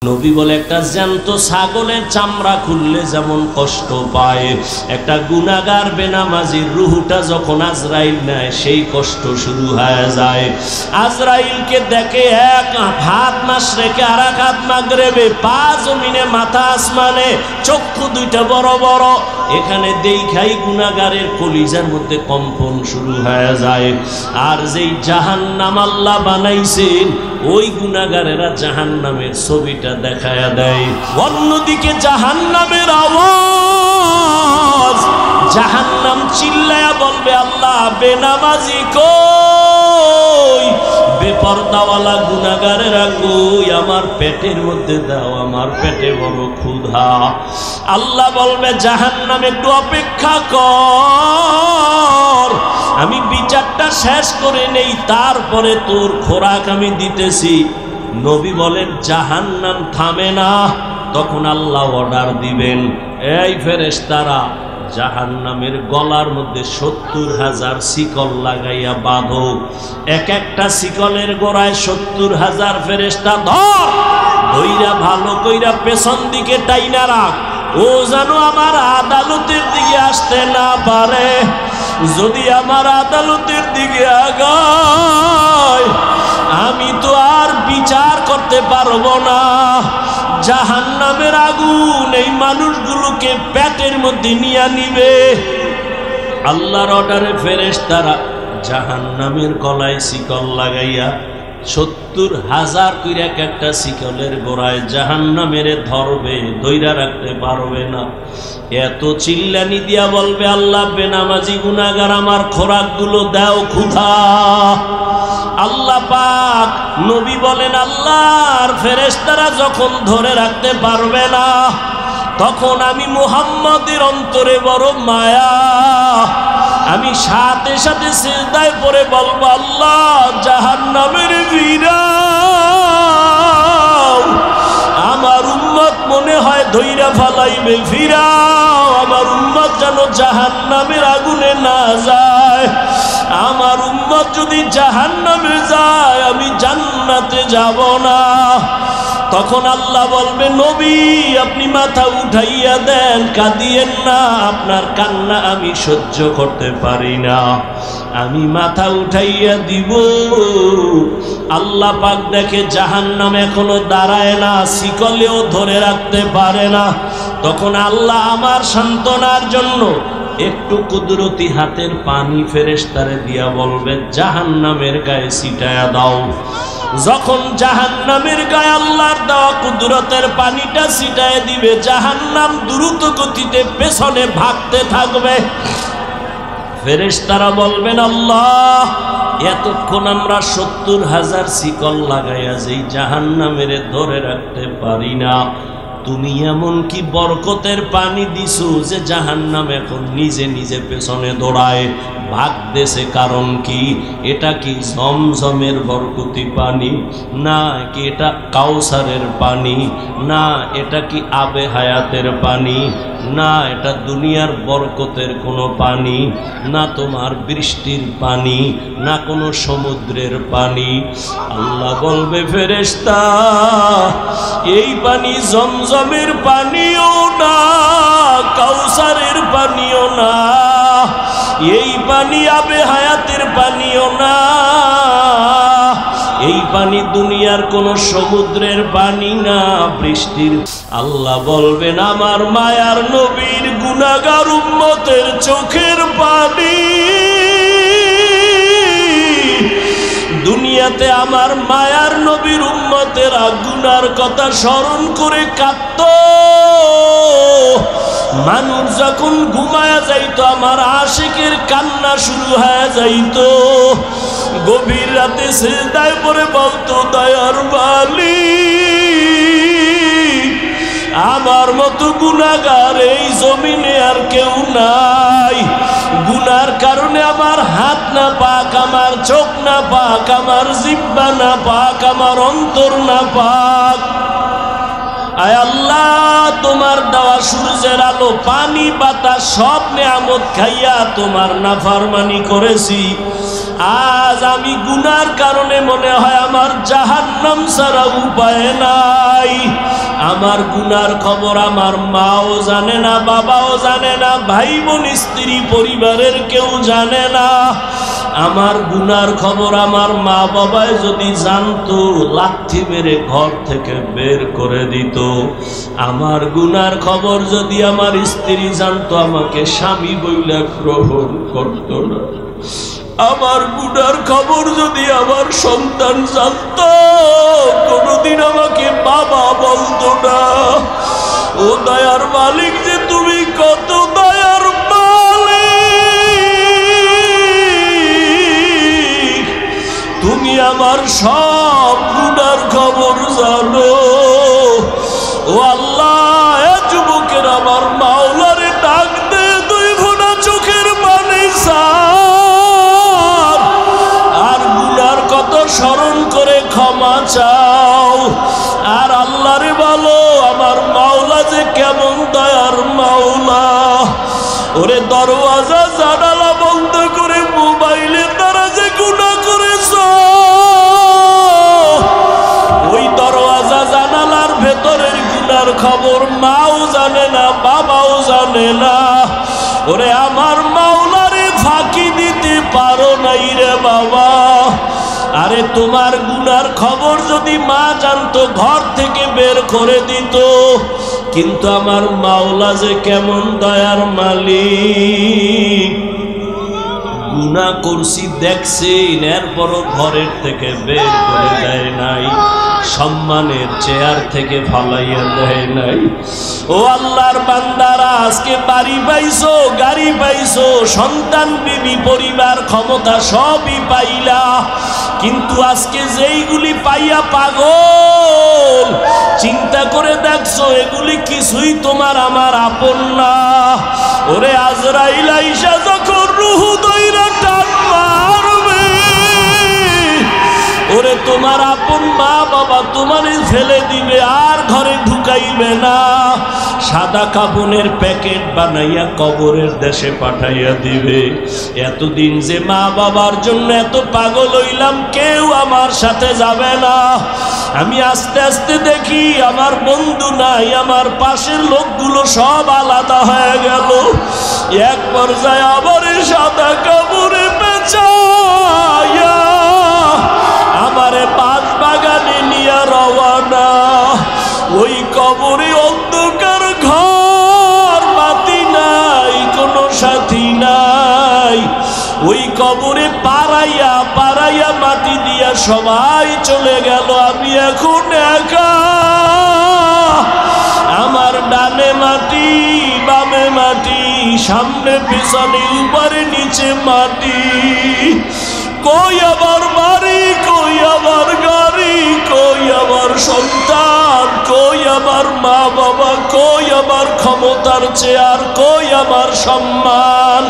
নবী বলে একটা জ্যান্ত ছাগলের চামড়া খুললে যেমন কষ্ট পায়, একটা গুনাহগার বেনামাজির রুহটা যখন আজরাইল নেয় সেই কষ্ট শুরু হয়ে যায়। আজরাইলকে দেখে এক হাত মাশরিকে আর এক হাত মাগরিবে, পা জমিনে মাথা আসমানে, চক্ষু দুইটা বড় বড়। এখানে দেখাই গুনাহগারের কলিজার মধ্যে কম্পন শুরু হয়ে যায়। আর যেই জাহান্নাম আল্লাহ বানাইছেন ওই গুনাহগারেরা জাহান্নামের ছবিটা দেখায়া দেয়। অন্যদিকে জাহান্নামের আওয়াজ, জাহান্নাম চিল্লায়া বলবে আল্লাহ বেনামাজি কই, বেপরদাওয়ালা গুনাহগারেরা কই, আমার পেটের মধ্যে দাও, আমার পেটে বড় ক্ষুধা। আল্লাহ বলবে জাহান্নাম একটু অপেক্ষা কর, আমি বিচারটা শেষ করে নেই, তারপরে তোর খোরাক আমি দিতেছি। নবী বলেন জাহান্নাম থামে না, তখন আল্লাহ অর্ডার দিবেন, এই ফেরেশতারা জাহান্নামের গলার মধ্যে ৭০,০০০ শিকল লাগাইয়া বাঁধো, এক একটা শিকলের গোড়ায় ৭০,০০০ ফেরেশতা ধর, ধইরা ভালো কইরা পেছন দিকে টাইনা রাখ, ও যেন আমার আদালতের দিকে আসতে না পারে। যদি আমার আদালতের দিকে আগায় আমি তো আর বিচার করতে পারবো না। জাহান্নামের আগুন এই মানুষগুলোকে পেটের মধ্যে নিয়ে নিবে। আল্লাহর অর্ডারে ফেরেশতারা জাহান্নামের গলায় শিকল লাগাইয়া ৭০,০০০ কইরা একটা শিকলের গোড়ায় জাহান্নামের ধরবে, ধইরা রাখতে পারবে না। এত চিল্লানি দিয়া বলবে আল্লাহ বেনামাজি গুনাহগার আমার খোরাকগুলো দাও, ক্ষুধা। আল্লাহ পাক নবী বলেন আল্লাহর ফেরেশতারা যখন ধরে রাখতে পারবে না, তখন আমি মুহাম্মদের অন্তরে বড় মায়া, আমি সাথে সাথে সিজদায় পড়ে বলবো আল্লাহ জাহান্নামের ফিরাও, আমার উম্মত মনে হয় ধইরা ফালাইবে, ফিরাও, আমার উম্মত যেন জাহান্নামের আগুনে না যায়। আমার উম্মত যদি জাহান্নামে যায় আমি জান্নাতে যাব না। তখন আল্লাহ বলবে নবী আপনি মাথা উঠাইয়া দেন, কাঁদিয়েন না, আপনার কান্না আমি সহ্য করতে পারি না। আমি মাথা উঠাইয়া দিব। আল্লাহ পাক দেখে জাহান্নাম এখনো দাঁড়ায় না, শিকলেও ধরে রাখতে পারে না। তখন আল্লাহ আমার সান্ত্বনার জন্য একটু কুদরতি হাতের পানি ফেরেশতারে দিয়া বলবে জাহান্নামের গায়ে ছিটায়া দাও। যখন জাহান্নামের গায়ে আল্লাহর দেওয়া কুদরতের পানিটা ছিটায় দিবে, জাহান্নাম দ্রুত গতিতে পেছনে ভাগতে থাকবে। ফেরেশতারা বলবেন আল্লাহ এতক্ষণ আমরা ৭০,০০০ শিকল লাগাইয়া যেই জাহান্নামের ধরে রাখতে পারি না, তুমি এমন কি বরকতের পানি দিছো যে জাহান্নাম এখন নিজে নিজে পেছনে দৌড়ায় ভাগতেছে? কারণ কি? এটা কি জমজমের বরকতি পানি? না কি এটা কাউসারের পানি? না এটা কি আবে হায়াতের পানি? না এটা দুনিয়ার বরকতের কোনো পানি? না তোমার বৃষ্টির পানি? না কোনো সমুদ্রের পানি? আল্লাহ বলবে ফেরেশতা এই পানি জমজমের পানিও না, কাউসারের পানিও না, এই পানি আবে হায়াতের পানিও না, এই পানি দুনিয়ার কোন সমুদ্রের পানি না, বৃষ্টির। আল্লাহ বলবেন আমার মায়ার নবীর গুনাহগার উম্মতের চোখের পানি। দুনিয়াতে আমার মায়ার নবীর উম্মতেরা গুনার কথা স্মরণ করে কাঁদত। মানুষ যখন ঘুমায়া যাইতো আমার আশিকের কান্না শুরু হয়ে যাইতো। গভীর রাতে সিজদায় পড়ে বলতো দয়ার মালিক আমার মতো গুনাহগার এই জমিনে আর কেউ নাই। গুনার কারণে আমার হাত না পাক, আমার চোখ না পাক, আমার জিহ্বা না পাক, আমার অন্তর না পাক। আয় আল্লাহ তোমার দেওয়া সূর্যের আলো পানি বাতাস সব নেয়ামত খাইয়া তোমার নাফরমানি করেছি। আজ আমি গুনার কারণে মনে হয় আমার জাহান্নাম ছাড়া উপায় নাই। আমার গুনার খবর আমার মাও জানে না, বাবাও জানে না, ভাই বোন স্ত্রী পরিবারের কেউ জানে না। আমার গুনার খবর আমার মা বাবায় যদি জানতো, লাথি মেরে ঘর থেকে বের করে দিত। আমার গুনার খবর যদি আমার স্ত্রী জানতো, আমাকে স্বামী বইলা গ্রহণ করত না। আমার গুনার খবর যদি আমার সন্তান জানতো, কোনদিন আমাকে বাবা বলতো না। ও দয়ার মালিক যে তুমি কত দয়ার মালিক, তুমি আমার সব গুনার খবর জানো। ও আল্লাহ, এ যুবকের আমার মাওলারে ডাক দে, দুই ফোঁটা চোখের পানি ছাড়, আর গুনার কত স্মরণ করে ক্ষমা চাও। আর আল্লাহরে বলো, আমার মাওলা যে কেমন দয়ার মাওলা। ওরে দরওয়াজা জানালা বন্ধ করে মোবাইলে তারা যে গুনাহ করেছ, ওই দরওয়াজা জানালার ভেতরের গুনার খবর মাও জানে না, বাবাও জানে না। ওরে আমার মাওলারে ফাঁকি দিতে পারো নাই রে বাবা। আরে তোমার গুনার খবর যদি মা জানতো, ঘর থেকে বের করে দিত। কিন্তু আমার মাওলা যে কেমন দয়ার মালিক, গুনাহ করছি দেখছি, এরপরও ঘরের থেকে বের করে দেয় নাই, সম্মানের চেয়ার থেকে ফালাইয়া দেয় নাই। ও আল্লাহর বান্দারা, আজকে বাড়ি পাইছো, গাড়ি পাইছো, সন্তান বিবি পরিবার ক্ষমতা সবই পাইলা, কিন্তু আজকে যেইগুলি পাইয়া পাগল, চিন্তা করে দেখছো এগুলি কিছুই তোমার আমার আপন না। ওরে আজরাইল আইসা যখন রুহু দইরা টান মারবে, ওরে তোমার আপন মা বাবা তোমারে ফেলে দিবে, আর ঘরে ঢুকাইবে না। সাদা কাপড়ের প্যাকেট বানাইয়া কবরের দেশে পাঠাইয়া দিবে। এতদিন যে মা বাবার জন্য এত পাগল হইলাম, কেউ আমার সাথে যাবে না। আমি আস্তে আস্তে দেখি আমার বন্ধু নাই, আমার পাশের লোকগুলো সব আলাদা হয়ে গেল। এক পর্যায়ে আবার সাদা কাপড়ে পেঁচাইয়া আমারে বাঁশ বাগানে নিয়ে রওয়ানা। ওই কবরে অন্ধকার ঘর, বাতি নাই, কোনো সাথী নাই। ওই কবরে পাড়াইয়া পাড়াইয়া মাটি দিয়া সবাই চলে গেল, আমি এখন একা। আমার ডানে মাটি, বামে মাটি, সামনে পিছনে উপরে নিচে মাটি। কই আমার বাড়ি, কই আমার গাড়ি, কই আমার সন্তান, কই আমার মা বাবা, কই আমার ক্ষমতার চেয়ার, কই আমার সম্মান।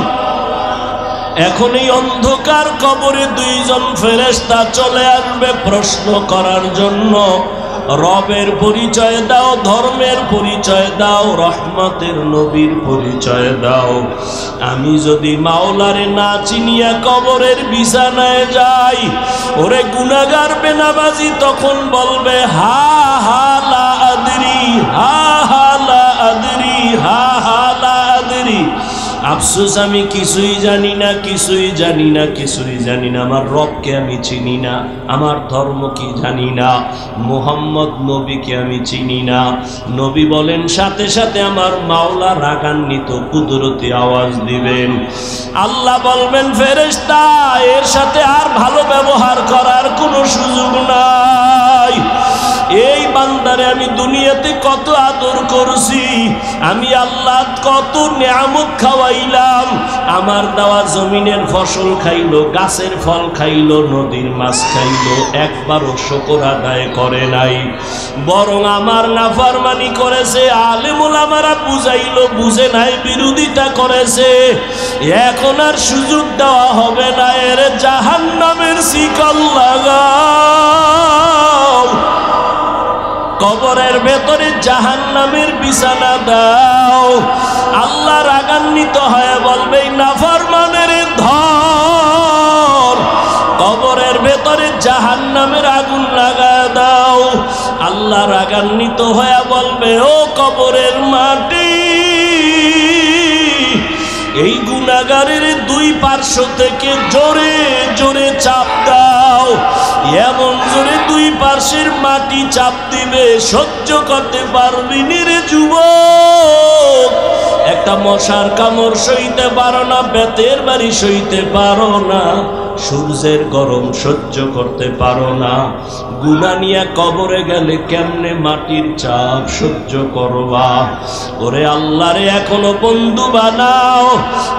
এখন এই অন্ধকার কবরে দুইজন ফেরেশতা চলে আসবে প্রশ্ন করার জন্য। রবের পরিচয় দাও, ধর্মের পরিচয় দাও, রহমতের নবীর পরিচয় দাও। আমি যদি মাওলারে না চিনিয়া কবরের বিছানায় যাই, ওরে গুনাহগার বেনামাজি তখন বলবে হা হা লা আদরি, হা হা লা আদরি, হা হা লা আদরি। আফসোস, আমি কিছুই জানি না, কিছুই জানি না, কিছুই জানি না। আমার রবকে আমি চিনি না, আমার ধর্ম কি জানি না, মুহাম্মদ নবীকে আমি চিনি না। নবী বলেন, সাথে সাথে আমার মাওলা রাগান্বিত কুদরতি আওয়াজ দিবেন। আল্লাহ বলবেন, ফেরেশতা, এর সাথে আর ভালো ব্যবহার করার কোনো সুযোগ নাই। এই বান্দারে আমি দুনিয়াতে কত আদর করছি, আমি আল্লাহ কত নিয়ামত খাওয়াইলাম। আমার দেওয়া জমিনের ফসল খাইলো, গাছের ফল খাইলো, নদীর মাছ খাইলো, একবারও শুকর আদায় করে নাই, বরং আমার নাফরমানি করেছে। আলেম ওলামারা বুঝাইলো, বুঝে নাই, বিরোধিতা করেছে। এখন আর সুযোগ দেওয়া হবে না, এর জাহান্নামের শিকল লাগাও, কবরের ভেতরে জাহান্নামের বিছানা দাও। আল্লাহ রাগান্বিত হয়ে বলবে, নাফরমানের ধর, কবরের ভেতরে জাহান্নামের আগুন লাগা দাও। আল্লাহ আল্লাহ রাগান্বিত হয়ে বলবে, ও কবরের মাটি, এই গুনাহগারের দুই পার্শ্ব থেকে জোরে জোরে চাপ দাও। এমন জোরে দুই পার্শ্বের মাটি চাপ দিবে, সহ্য করতে পারবি নি রে যুবক। একটা মশার কামড় সইতে পারো না, বেতের বাড়ি সইতে পারো না, সূর্যের গরম সহ্য করতে পারো না। গুনাহ নিয়ে কবরে গেলে কেমনে মাটির চাপ সহ্য করবা? ওরে আল্লাহরে এখনো বন্ধু বানাও।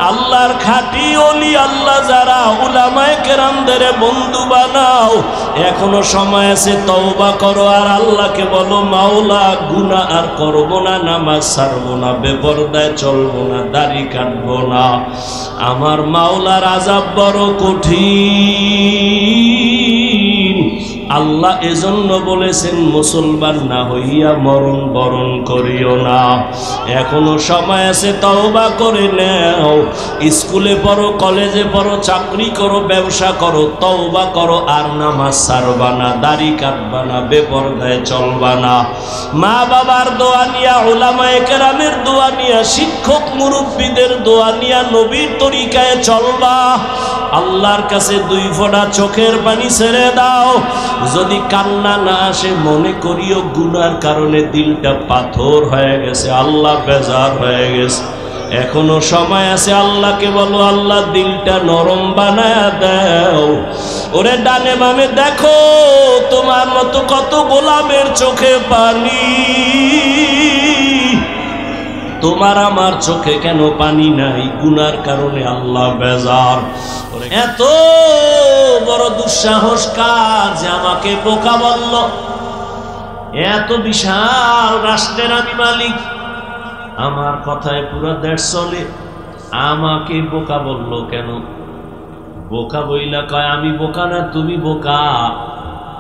আল্লাহর খাঁটি ওলি আল্লাহ যারা, উলামায়ে কেরামদের বন্ধু বানাও। এখনো সময় আছে, তওবা করো আর আল্লাহকে বলো, মাওলা গুনাহ আর করবো না, নামাজ ছাড়বো না, বেপরদায় চলবো না, দাড়ি কাটবো না। আমার মাওলার আযাব বড় কঠিন। আল্লাহ এজন্য বলেছেন, মুসলমান না হইয়া মরণ বরণ করিও না। এখনো সময় আছে, তওবা করে নাও। স্কুলে পড়ো, কলেজে পড়ো, চাকরি করো, ব্যবসা করো, তওবা করো আর নামাজ ছাড়বা না, দাড়ি কাটবা না, বেপরদায় চলবা না। মা বাবার দোয়া নিয়া, উলামায়ে কেরামের দোয়া নিয়া, শিক্ষক মুরব্বীদের দোয়া নিয়া নবীর তরিকায় চলবা। আল্লাহর কাছে দুই ফোঁটা চোখের পানি ছেড়ে দাও। যদি কান্না না আসে, মনে করিও গুনার কারণে দিলটা পাথর হয়ে গেছে, আল্লাহ বেজার হয়ে গেছে। এখনো সময় আছে, আল্লাহকে বলো, আল্লাহ দিলটা নরম বানায়া দাও। ওরে ডানে বামে দেখো, তোমার মতো কত গোলামের চোখে পানি, তোমার আমার চোখে কেন পানি নাই? গুনার কারণে আল্লাহ বেজার। এত বড় দুঃসাহস কার যে আমাকে বোকা বলল? এত বিশাল রাষ্ট্রের আমি মালিক, আমার কথায় পুরো দেশ চলে, আমাকে বোকা বলল কেন? বোকা বইলা কয়, আমি বোকা না, তুমি বোকা।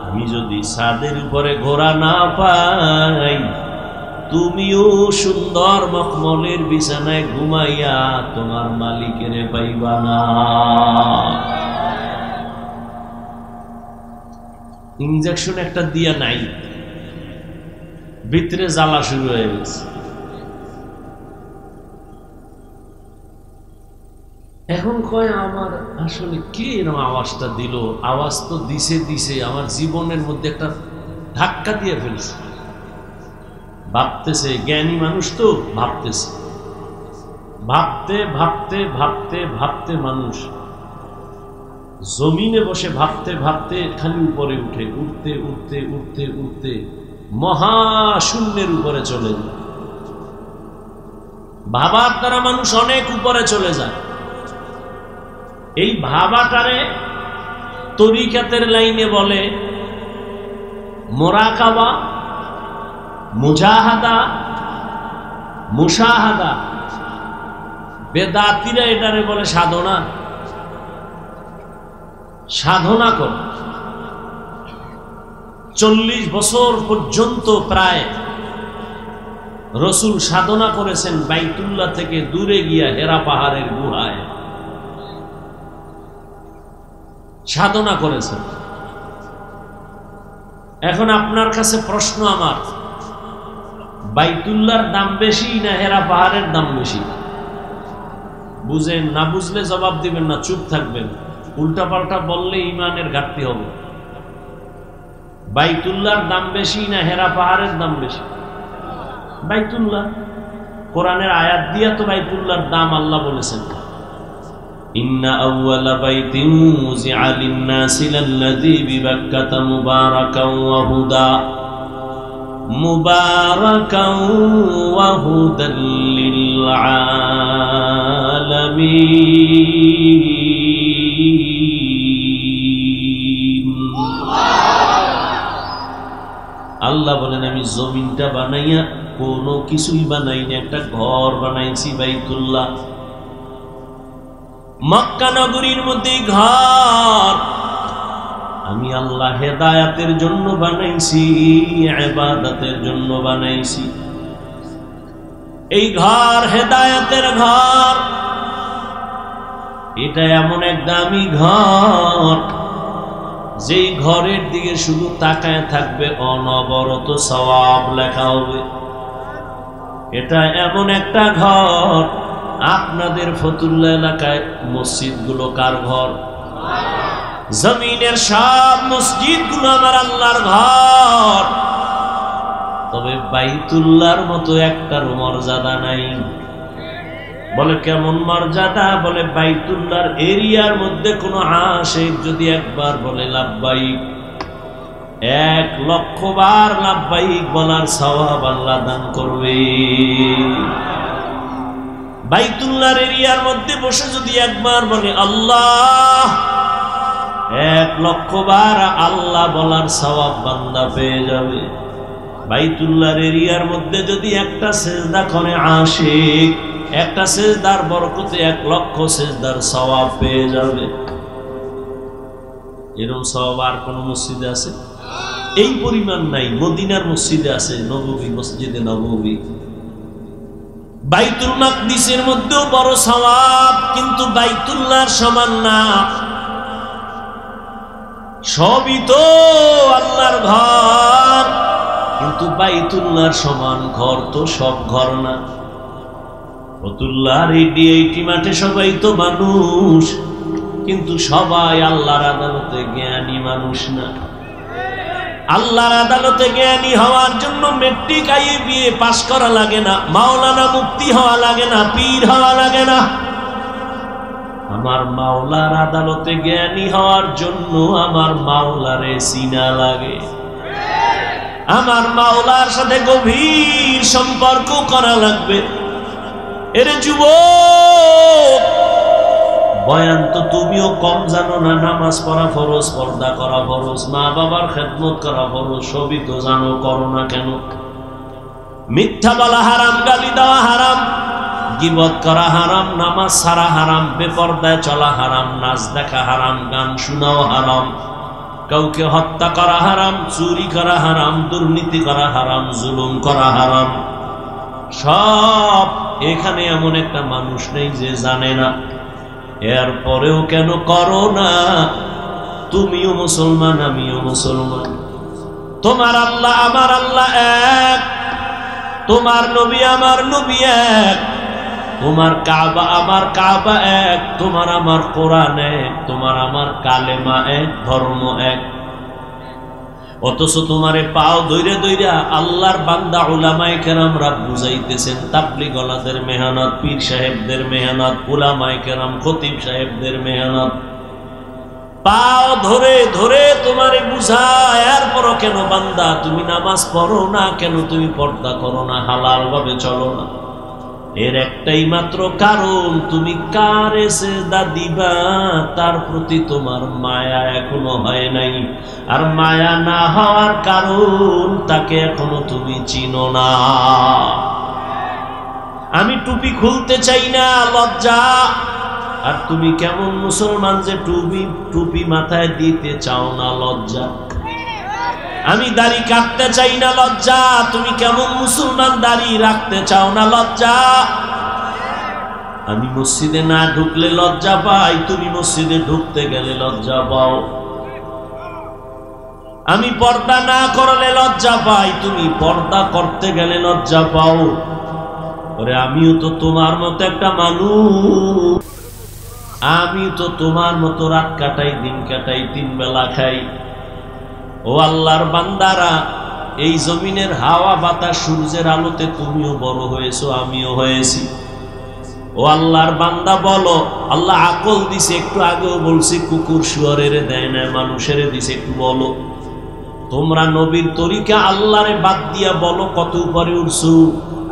আমি যদি ছাদের উপরে ঘোড়া না পাই, তুমিও সুন্দর মখমলের বিছানায় ঘুমাইয়া তোমার মালিকের পাইবা না। ইনজেকশন একটা দিয়া নাই, ভিতরে জ্বালা শুরু হয়ে গেছে। এখন কয়, আমার আসলে কে এরকম আওয়াজটা দিল? আওয়াজ তো দিছে, আমার জীবনের মধ্যে একটা ধাক্কা দিয়ে ফেলছে। ভাবতেছে, জ্ঞানী মানুষ তো ভাবতেছে, ভাবতে ভাবতে ভাবতে ভাবতে মানুষ জমিনে বসে ভাবতে ভাবতে খালি উপরে উঠে, উঠতে উঠতে উঠতে উঠতে মহাশূন্যের উপরে চলে যায়। ভাবার দ্বারা মানুষ অনেক উপরে চলে যায়। এই ভাবাটারে তরিকাতের লাইনে বলে মোরাকাবা, মুজাহাদা, মুশাহাদা। বেদাতিরা এটারে বলে সাধনা। সাধনা কর। 40 বছর পর্যন্ত প্রায় রসুল সাধনা করেছেন বাইতুল্লাহ থেকে দূরে গিয়া হেরা পাহাড়ের গুহায় সাধনা করেছেন। এখন আপনার কাছে প্রশ্ন আমার, বাইতুল্লাহর দাম বেশি না হেরা পাহাড়ের দাম বেশি? বুঝেন না, বুঝলে জবাব দিবেন না, চুপ থাকবেন। উল্টা পাল্টা বললে ইমানের ঘাটতি হবে। বাইতুল্লাহর দাম বেশি না হেরা পাহাড়ের দাম বেশি? বাইতুল্লাহ। কোরআনের আয়াত দিয়া তো বাইতুল্লাহর দাম আল্লাহ বলেছেন, ইন্না আউওয়ালা বাইতিন উযিআ লিন-নাসি লাল্লাযী বিবাক্কাতা মুবারাকান ওয়া হুদা, মুবারাকান ওয়া হুদাল লিল আলামিন। আল্লাহ বলেন, আমি জমিনটা বানাইয়া কোনো কিছুই বানাইনি, একটা ঘর বানাইছি বাইতুল্লাহ। মক্কা নগরীর মধ্যে ঘর আমি আল্লাহ হেদায়াতের জন্য বানাইছি, ইবাদতের জন্য বানাইছি। এই ঘর হেদায়াতের ঘর, এটা এমন এক দামি ঘর যেই ঘরের দিকে শুধু তাকায় থাকবে অনবরত সওয়াব লেখা হবে। এটা এমন একটা ঘর, আপনাদের ফতুল্লা এলাকায় মসজিদগুলো কার ঘর? জমিনের সব মসজিদগুলো আমার আল্লাহর ঘর, তবে বাইতুল্লাহর মতো একটার মর্যাদা নাই। বলে কেমন মর্যাদা? বলে বাইতুল্লাহর এরিয়ার মধ্যে কোনো আশিক যদি একবার বলে লাব্বাইক, 1,00,000 বার লাব্বাইক বলার সওয়াব আল্লাহ দান করবে। বাইতুল্লাহর এরিয়ার মধ্যে বসে যদি একবার বলে আল্লাহ, 1,00,000 বার আল্লাহ বলার সওয়াব বান্দা পেয়ে যাবে। বাইতুল্লাহর এরিয়ার মধ্যে যদি একটা সেজদা করে আশিক, একটা সেজদার বরকতে 1,00,000 সেজদার সওয়াব পেয়ে যাবে। এরকম সওয়াব আর কোন মসজিদে আছে? এই পরিমাণ নাই। মদিনার মসজিদে আছে, নববী, মসজিদে নববী। বাইতুল মাকদিসের মধ্যেও বড় সওয়াব, কিন্তু বাইতুল্লাহর সমান না। সবই তো আল্লাহর ঘর, কিন্তু বাইতুল্লাহর সমান ঘর তো সব ঘর না। ফতুল্লাহর 80 মাঠে সবাই তো মানুষ, কিন্তু সবাই আল্লাহর আদালতে জ্ঞানী মানুষ না। আল্লাহর আদালতে জ্ঞানী হওয়ার জন্য মেট্রিক IABA পাস করা লাগে না, মাওলানা মুফতি হওয়া লাগে না, পীর হওয়া লাগে না। আমার মাওলার আদালতে জ্ঞানী হওয়ার জন্য আমার মাওলারে চিনা লাগে, আমার মাওলার সাথে গভীর সম্পর্ক করা লাগবে। এর যুবক, বয়ান তো তুমিও কম জানো না। নামাজ পড়া ফরজ, পর্দা করা ফরজ, মা বাবার খেদমত করা ফরজ, সবই তো জানো, করো না কেন? মিথ্যা বলা হারাম, গালি দেওয়া হারাম, গীবত করা হারাম, নামাজ ছাড়া হারাম, বেপরদায় চলা হারাম, নাচ দেখা হারাম, গান শোনাও হারাম, কাউকে হত্যা করা হারাম, চুরি করা হারাম, দুর্নীতি করা হারাম, জুলুম করা হারাম। সব এখানে এমন একটা মানুষ নেই যে জানে না। এরপরেও কেন করো না? তুমিও মুসলমান, আমিও মুসলমান। তোমার আল্লাহ আমার আল্লাহ এক, তোমার নবী আমার নবী এক, তোমার কাবা আমার কাবা এক, তোমার আমার কোরআন এক, তোমার আমার কালেমা এক, ধর্ম এক। অথচ তোমারে পাও ধইরা ধইরা আল্লাহর বান্দা উলামায়ে কেরামরা বুঝাইতেছেন। তাবলীগ ওয়ালাদের মেহনত, পীর সাহেবদের মেহনত, উলামায়ে কেরাম, খতিব সাহেবদের মেহনত, পাও ধরে ধরে তোমারে বুঝায়। এরপরও কেন বান্দা তুমি নামাজ পড়ো না? কেন তুমি পর্দা করো না? হালাল ভাবে চলো না? এর একটাই মাত্র কারণ, তুমি কারে সিজদা দিবা তার প্রতি তোমার মায়া এখনো হয় নাই। আর মায়া না হওয়ার কারণ, তাকে এখনো তুমি চিনো না। আমি টুপি খুলতে চাই না, লজ্জা। আর তুমি কেমন মুসলমান যে টুপি মাথায় দিতে চাও না, লজ্জা। আমি দাড়ি কাটতে চাই না, লজ্জা। তুমি কেমন মুসলমান দাড়ি রাখতে চাও না, লজ্জা। আমি মসজিদে না ঢুকলে লজ্জা পাই, তুমি মসজিদে ঢুকতে গেলে লজ্জা পাও। আমি পর্দা না করলে লজ্জা পাই, তুমি পর্দা করতে গেলে লজ্জা পাও। ওরে আমিও তো তোমার মতো একটা মানুষ, আমি তো তোমার মতো রাত কাটাই, দিন কাটাই, 3 বেলা খাই। ও আল্লাহর বান্দারা, এই জমিনের হাওয়া বাতাস সূর্যের আলোতে তুমিও বড় হয়েছো, আমিও হয়েছি। ও আল্লাহর বান্দা বলো, আল্লাহ আকল দিছে, একটু আগেও বলছি কুকুর শুয়ারের দেয় না, মানুষের দিছে। একটু বলো, তোমরা নবীর তরিকা আল্লাহরে বাদ দিয়া বলো কত উপরে উঠছো।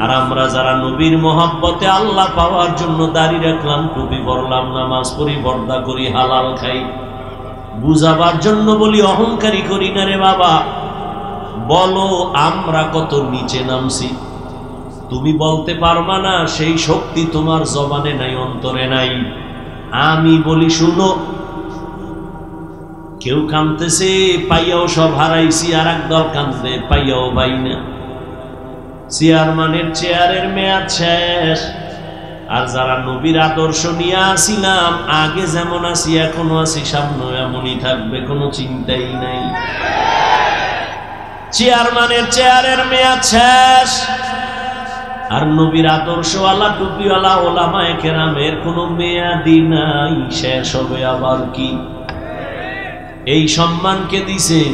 আর আমরা যারা নবীর মহব্বতে আল্লাহ পাওয়ার জন্য দাড়ি রাখলাম, টুপি পরলাম, নামাজ পড়ি, পর্দা করি, হালাল খাই, বুঝাবার জন্য বলি, অহংকারী করি না রে বাবা। বলো আমরা কত নিচে নামছি। তুমি বলতে পারবা না, সেই শক্তি তোমার জবানে নাই, অন্তরে নাই। আমি বলি শুনো, কেউ কাঁদতেছে পাইয়াও সব হারাইছি, আর একদল কাঁদতে পাইয়াও পাই না। চেয়ারম্যানের চেয়ারের মেয়াদ শেষ, আর যারা নবীর আদর্শ নিয়ে আসিলাম, আগে যেমন আছি এখনো আছি, সামনে এমনই থাকবে, কোনো চিন্তাই নাই। চেয়ারম্যানের চেয়ারের মেয়াদ শেষ, আর নবীর আদর্শওয়ালা টুপিওয়ালা ওলামায়ে কেরামের কোনো মেয়াদি নাই, শেষ হবে আবার কি? এই সম্মানকে দিছেন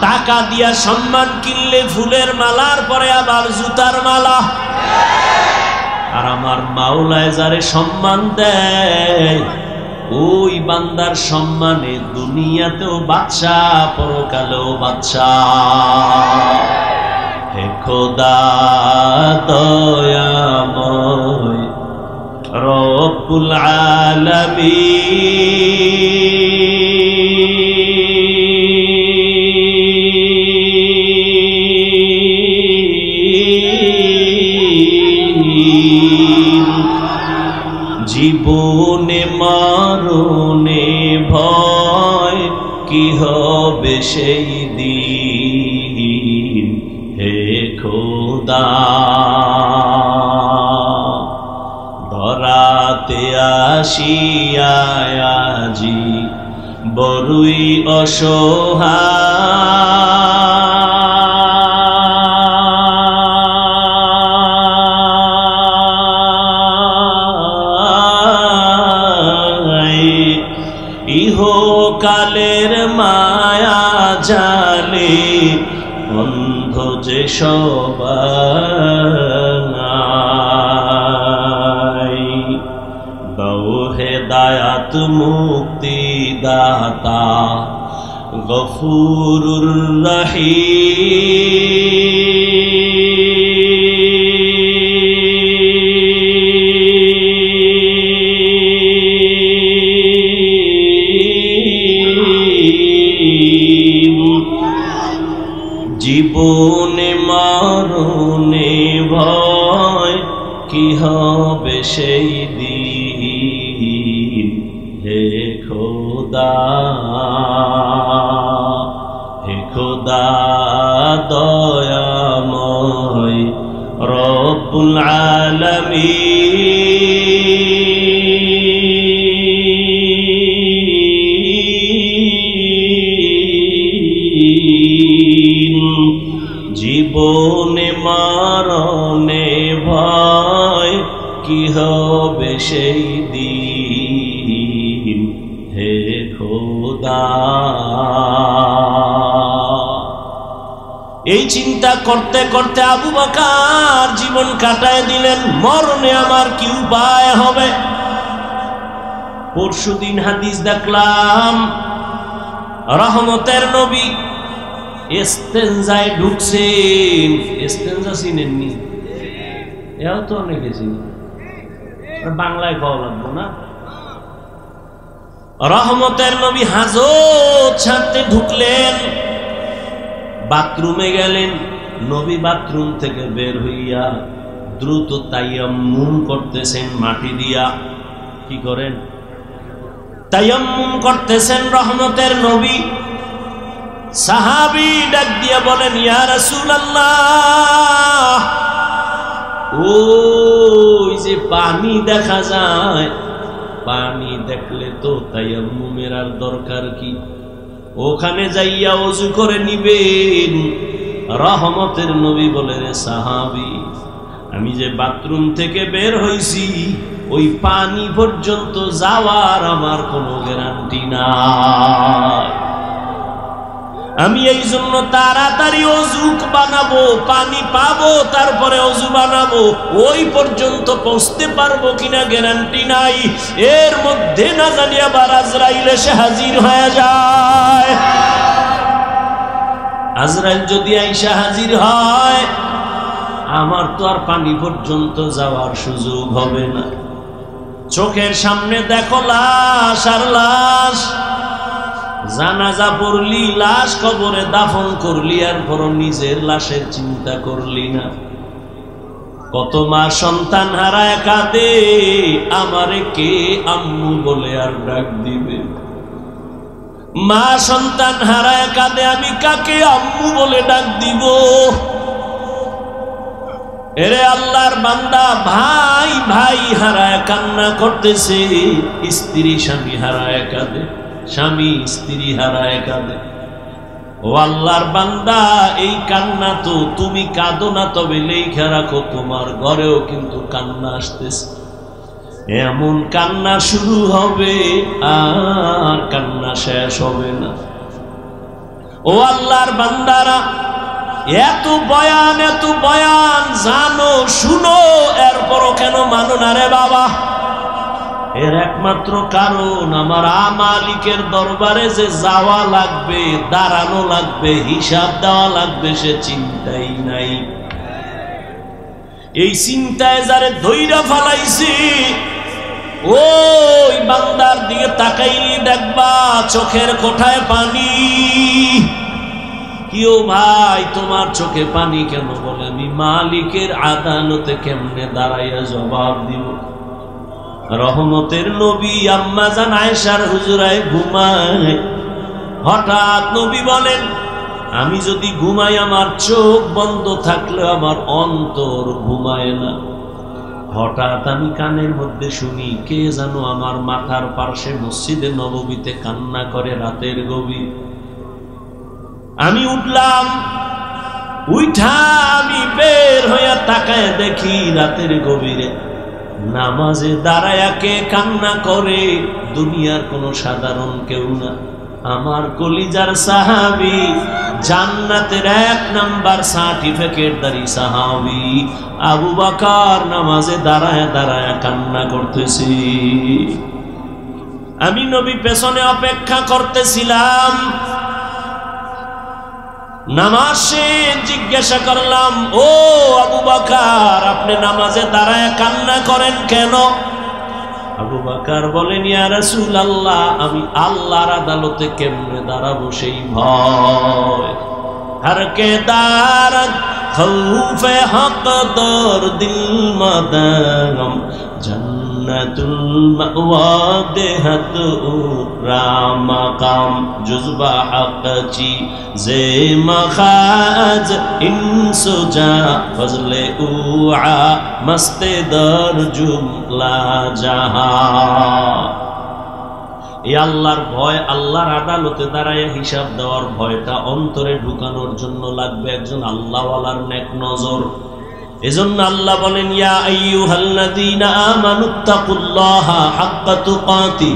টাকা দিয়া। সম্মান কিনলে ফুলের মালার পরে আবার জুতার মালা। আর আমার মাওলায় যারে সম্মান দেয়, ওই বান্দার সম্মানে দুনিয়াতেও বাদশা, পরকালেও বাদশা। হে খোদা দয়াময় রব্বুল আলামিন, জীবনে মরণে ভয় কি হবে সেই দিন। হে খোদা ধরাতে আসিয়া আজি বড়ই অসহায়, ইহকালের মায়া জালে অন্ধ যে সবাই। দাও হেদায়াত মুক্তি দাতা গফুরুর রহিম, জীবনে মরণে ভয় কি হবে সেই দিন। হে খোদা, হে খোদা দয়াময় রব্বুল আলামিন, জীবনে মরণে ভয় কি হবে সেই দিন। হে খোদা, এই চিন্তা করতে করতে আবু বকর জীবন কাটায় দিলেন। মরণে আমার কি উপায় হবে? পরশুদিন হাদিস দেখলাম, রহমতের নবী ইস্তেনজায় ঢুকছেন। ইস্তেনজা চিনেননি? এও তো অনেকে চিনি, বাংলায় পাওয়া লাগবো না। রহমতের নবী হাজত ছাড়তে ঢুকলেন, বাথরুমে গেলেন। নবী বাথরুম থেকে বের হইয়া দ্রুত তায়াম্মুম করতেছেন মাটি দিয়া। কি করেন? তায়াম্মুম করতেছেন রহমতের নবী। সাহাবী ডাক দিয়া বলেন, ইয়া রাসূলুল্লাহ, ওই যে পানি দেখা যায়, পানি দেখলে তো তায়াম্মুমের আর দরকার কি? ওখানে যাইয়া ওযু করে নিবেন। রহমতের নবী বলে, রে সাহাবী, আমি যে বাথরুম থেকে বের হইছি, ওই পানি পর্যন্ত যাওয়ার আমার কোনো গ্যারান্টি নাই। আমি এই জন্য তাড়াতাড়ি অজু বানাবো, পানি পাবো, তারপরে অজু বানাবো। ওই পর্যন্ত পৌঁছতে পারবো কিনা গ্যারান্টি নাই। এর মধ্যে না জানি আবার আজরাইল এসে হাজির হয়ে যায়। আজরাইল যদি আইসা হাজির হয়, আমার তো আর পানি পর্যন্ত যাওয়ার সুযোগ হবে না। চোখের সামনে দেখো লাশ আর লাশ। জানাজা পড়লি, লাশ কবরে দাফন করলি, আর পর নিজের লাশের চিন্তা করলি না। কত মা সন্তান হারায় কাঁদে, আমারে কে আম্মু বলে আর ডাক দিবে? মা সন্তান হারায় কাঁদে, আমি কাকে আম্মু বলে ডাক দিব? এরে আল্লাহর বান্দা ভাই ভাই হারায় কান্না করতেছে, স্ত্রী স্বামী হারায় কাঁদে, স্বামী স্ত্রী হারায় কাঁদে। ও আল্লাহর বান্দা, এই কান্না তো তুমি কাঁদো না, তবে লেখা রাখো তোমার ঘরেও কিন্তু কান্না আসতেছে। এমন কান্না শুরু হবে আর কান্না শেষ হবে না। ও আল্লাহর বান্দারা, এত বয়ান জানো শুনো, এরপরও কেন মানো না রে বাবা? এর একমাত্র কারণ আমার মালিকের দরবারে যে যাওয়া লাগবে, দাঁড়ানো লাগবে, হিসাব দেওয়া লাগবে, সে চিন্তাই নাই। এই চিন্তায় যারে ধইরা ফালাইছি, ওই বান্দার দিকে তাকাইলি দেখবা চোখের কোঠায় পানি। কিও ভাই, তোমার চোখে পানি কেন? বলে আমি মালিকের আদালতে কেমনে দাঁড়াইয়া জবাব দিব। রহমতের নবী আম্মা জান আয়েশার হুজরায় ঘুমায়। হঠাৎ নবী বলেন, আমি যদি ঘুমাই আমার চোখ বন্ধ থাকলে আমার অন্তর ঘুমায় না। হঠাৎ আমি কানের মধ্যে শুনি কে যেন আমার মাথার পার্শ্বে মসজিদে নববীতে কান্না করে রাতের গভীর। আমি উঠলাম, উঠা আমি বের হইয়া তাকায় দেখি রাতের গভীরে নামাজে দাঁড়ায়া কে কান্না করে। দুনিয়ার কোনো সাধারণ কেউ না, আমার কলিজার সাহাবী, জান্নাতের 1 নাম্বার সার্টিফিকেটধারী সাহাবী আবু বকর নামাজে দাঁড়ায়া দাঁড়ায়া কান্না করতেছি। আমি নবী পেছনে অপেক্ষা করতেছিলাম। নামাজে জিজ্ঞাসা করলাম, ও আবু বকর, আপনি নামাজে দাঁড়ায় কান্না করেন কেন? আবু বকর বলেন, ইয়া রাসূলুল্লাহ, আমি আল্লাহর আদালতে কেমনে দাঁড়াবো সেই ভয়। হর কে দারদ খৌফে হক দর দিল মাদাম, জান্নাতুল মাওয়া দেহাত রামাকাম, জুজবা হকচি জে মখাজ ইনসুজা ফজলে উআ মস্তে দর জুমলা জাহা। এই আল্লাহর ভয়, আল্লাহর আদালতে দাঁড়ায় হিসাব দেওয়ার ভয়টা অন্তরে ঢুকানোর জন্য লাগবে একজন আল্লাহওয়ালার নেক নজর। এজন্য আল্লাহ বলেন, ইয়া আইয়ুহাল্লাযীনা আমানুত্তাকুল্লাহা হাক্কা তুকাতি,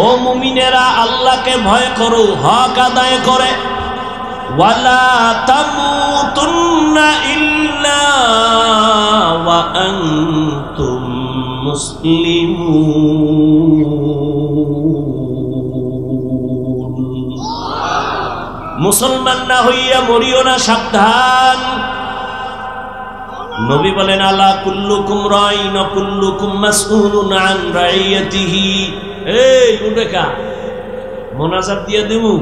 ও মুমিনেরা আল্লাহকে ভয় করো হক আদায় করে। ওয়ালা তামুতুন্না ইল্লা ওয়া আনতুম মুসলিমুন। মুসলমান না হইয়া মরিও না, সাবধান। নবী বলেন, আলা কুল্লুকুম রাইন ওয়া কুল্লুকুম মাসউলুন আন রাইয়াতিহি। এই উঠেকা মোনাজাত দিয়ে দেবো।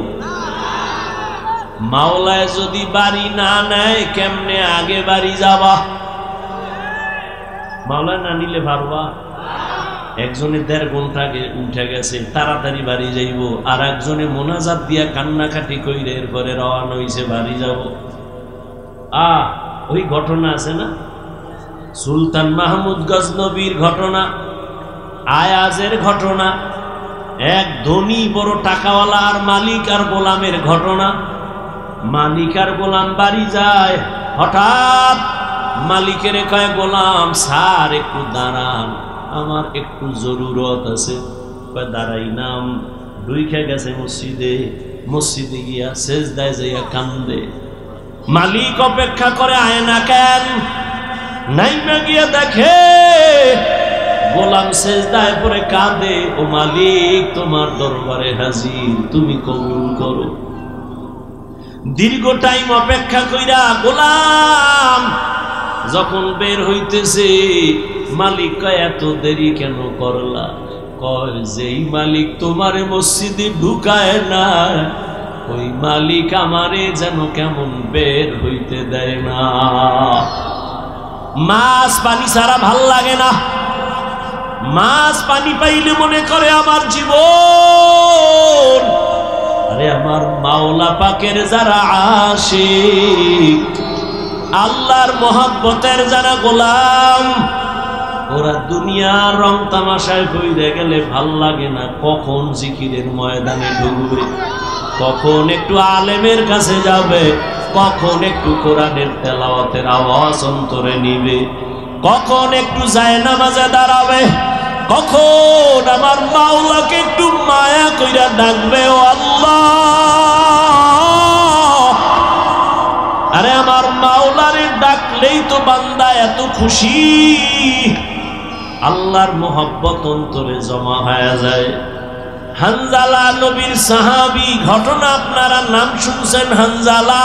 মাওলায় যদি বাড়ি না নেয়, কেমনে আগে বাড়ি যাবা? মাওলায় না নিলে পারবা? একজনে 1.5 ঘন্টা আগে উঠে গেছে, তাড়াতাড়ি বাড়ি যাইব, আর একজনে মোনাজাত দিয়া কান্নাকাটি কইরে এরপরে রওনা হইছে বাড়ি যাব। ওই ঘটনা আছে না, সুলতান মাহমুদ গজনবীর ঘটনা, আয়াজের ঘটনা, এক ধনী বড় টাকাওয়ালা আর মালিক আর গোলামের ঘটনা। মালিক আর গোলাম বাড়ি যায়, হঠাৎ মালিকের কয়, গোলাম স্যার একটু দাঁড়ান, আমার একটু জরুরত আছে। দাঁড়াই নাম, ঢুইকা গেছে মসজিদে। মসজিদে গিয়া সেজদায় যাইয়া কান্দে। মালিক অপেক্ষা করে, আয় না কেন? নাইমা গিয়া দেখে গোলাম সেজদায় পড়ে কাঁদে। ও মালিক, তোমার দরবারে হাজির, তুমি কবুল করো। দীর্ঘ টাইম অপেক্ষা কইরা গোলাম যখন বের হইতেছে, মালিক কয়, এত দেরি কেন করলা? কয়, যেই মালিক তোমারে মসজিদে ঢুকায় না, ওই মালিক আমারে যেন কেমন বের হইতে দেয় না। মাছ পানি ছাড়া ভাল লাগে না। মাছ পানি পাইলে মনে করে আমার জীবন। আরে আমার মাওলা পাকের যারা আশিক, আল্লাহর মহব্বতের যারা গোলাম, ওরা দুনিয়ার রং তামাশায় কইরে গেলে ভাল লাগে না। কখন জিকিরের ময়দানে ঢুকবে, কখন একটু আলেমের কাছে যাবে, কখন একটু কোরআনের তেলাওয়াতের আওয়াজ অন্তরে নিবে, কখন একটু জায়নামাজে দাঁড়াবে, কখন আমার মাওলাকে একটু মায়া কইরা ডাকবে, ও আল্লাহ। আরে আমার মাওলারে ডাকলেই তো বান্দা এত খুশি, আল্লাহর মোহব্বত অন্তরে জমা হয়ে যায়। হানজালা নবীর সাহাবী, ঘটনা আপনারা নাম শুনছেন। হানজালা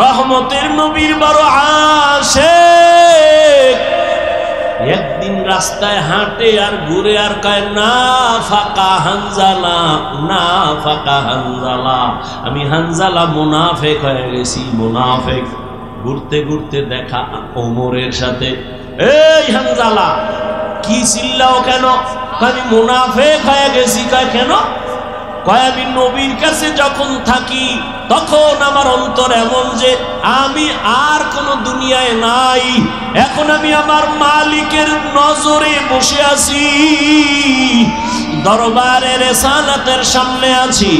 রহমতের নবীর বড় আশিক। একদিন রাস্তায় হাঁটে আর ঘুরে আর কয়, না ফাকা হানজালা, না ফাকা হানজালা, আমি হানজালা মুনাফিক হয়ে গেছি, মুনাফিক। ঘুরতে ঘুরতে দেখা ওমরের সাথে। এই হানজালা, কি চিল্লাও কেন? আমি মুনাফিক হয়ে গেছি। কয় কেন? কয় আমি নবীর কাছে যখন থাকি তখন আমার অন্তর এমন যে আমি আর কোনো দুনিয়ায় নাই, এখন আমি আমার মালিকের নজরে বসে আছি, দরবারের রেসালাতের সামনে আছি।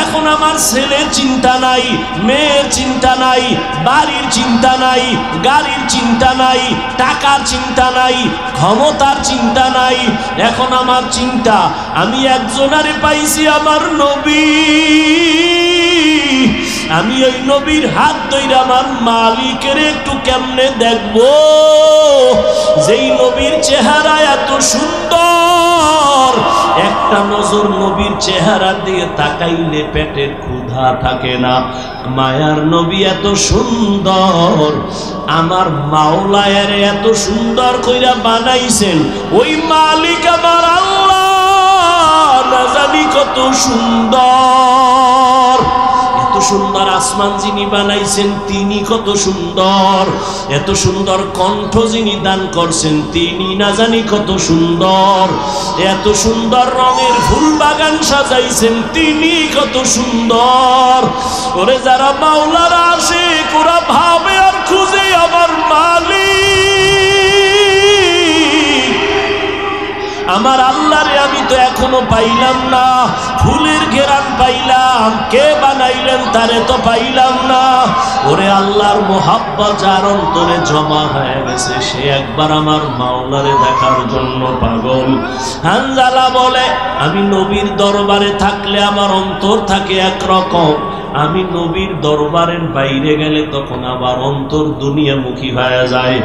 এখন আমার ছেলের চিন্তা নাই, মেয়ের চিন্তা নাই, বাড়ির চিন্তা নাই, গাড়ির চিন্তা নাই, টাকার চিন্তা নাই, ক্ষমতার চিন্তা নাই। এখন আমার চিন্তা, আমি একজনারে পাইছি, আমার নবী। আমি ওই নবীর হাত ধরে আমার মালিকের একটু কেমনে দেখবো, যেই নবীর চেহারা এত সুন্দর, একটা নজর নবীর চেহারা দিয়ে তাকাইলে পেটের ক্ষুধা থাকে না। মায়ার নবী এত সুন্দর, আমার মাওলায়ের এত সুন্দর কইরা বানাইছেন, ওই মালিক আমার আল্লাহ না জানি কত সুন্দর। এত সুন্দর আসমান যিনি বানাইছেন তিনি কত সুন্দর, এত সুন্দর কণ্ঠ যিনি দান করছেন তিনি না জানি কত সুন্দর, এত সুন্দর রঙের ফুল বাগান সাজাইছেন তিনি কত সুন্দর। ওরে যারা মাওলার আশিক ওরা ভাবে আর খুঁজে আমার মালিক, আমার আল্লাহরে আমি তো এখনো পাইলাম না। ফুলের ঘেরান পাইলাম, কে বানাইলেন তারে তো পাইলাম না। ওরে আল্লাহর মোহাব্বত যার অন্তরে জমা হয়ে গেছে, সে একবার আমার মাওলারে দেখার জন্য পাগল। হানজালা বলে, আমি নবীর দরবারে থাকলে আমার অন্তর থাকে একরকম, আমি নবীর দরবারের বাইরে গেলে তখন আবার অন্তর দুনিয়ামুখী হয়ে যায়।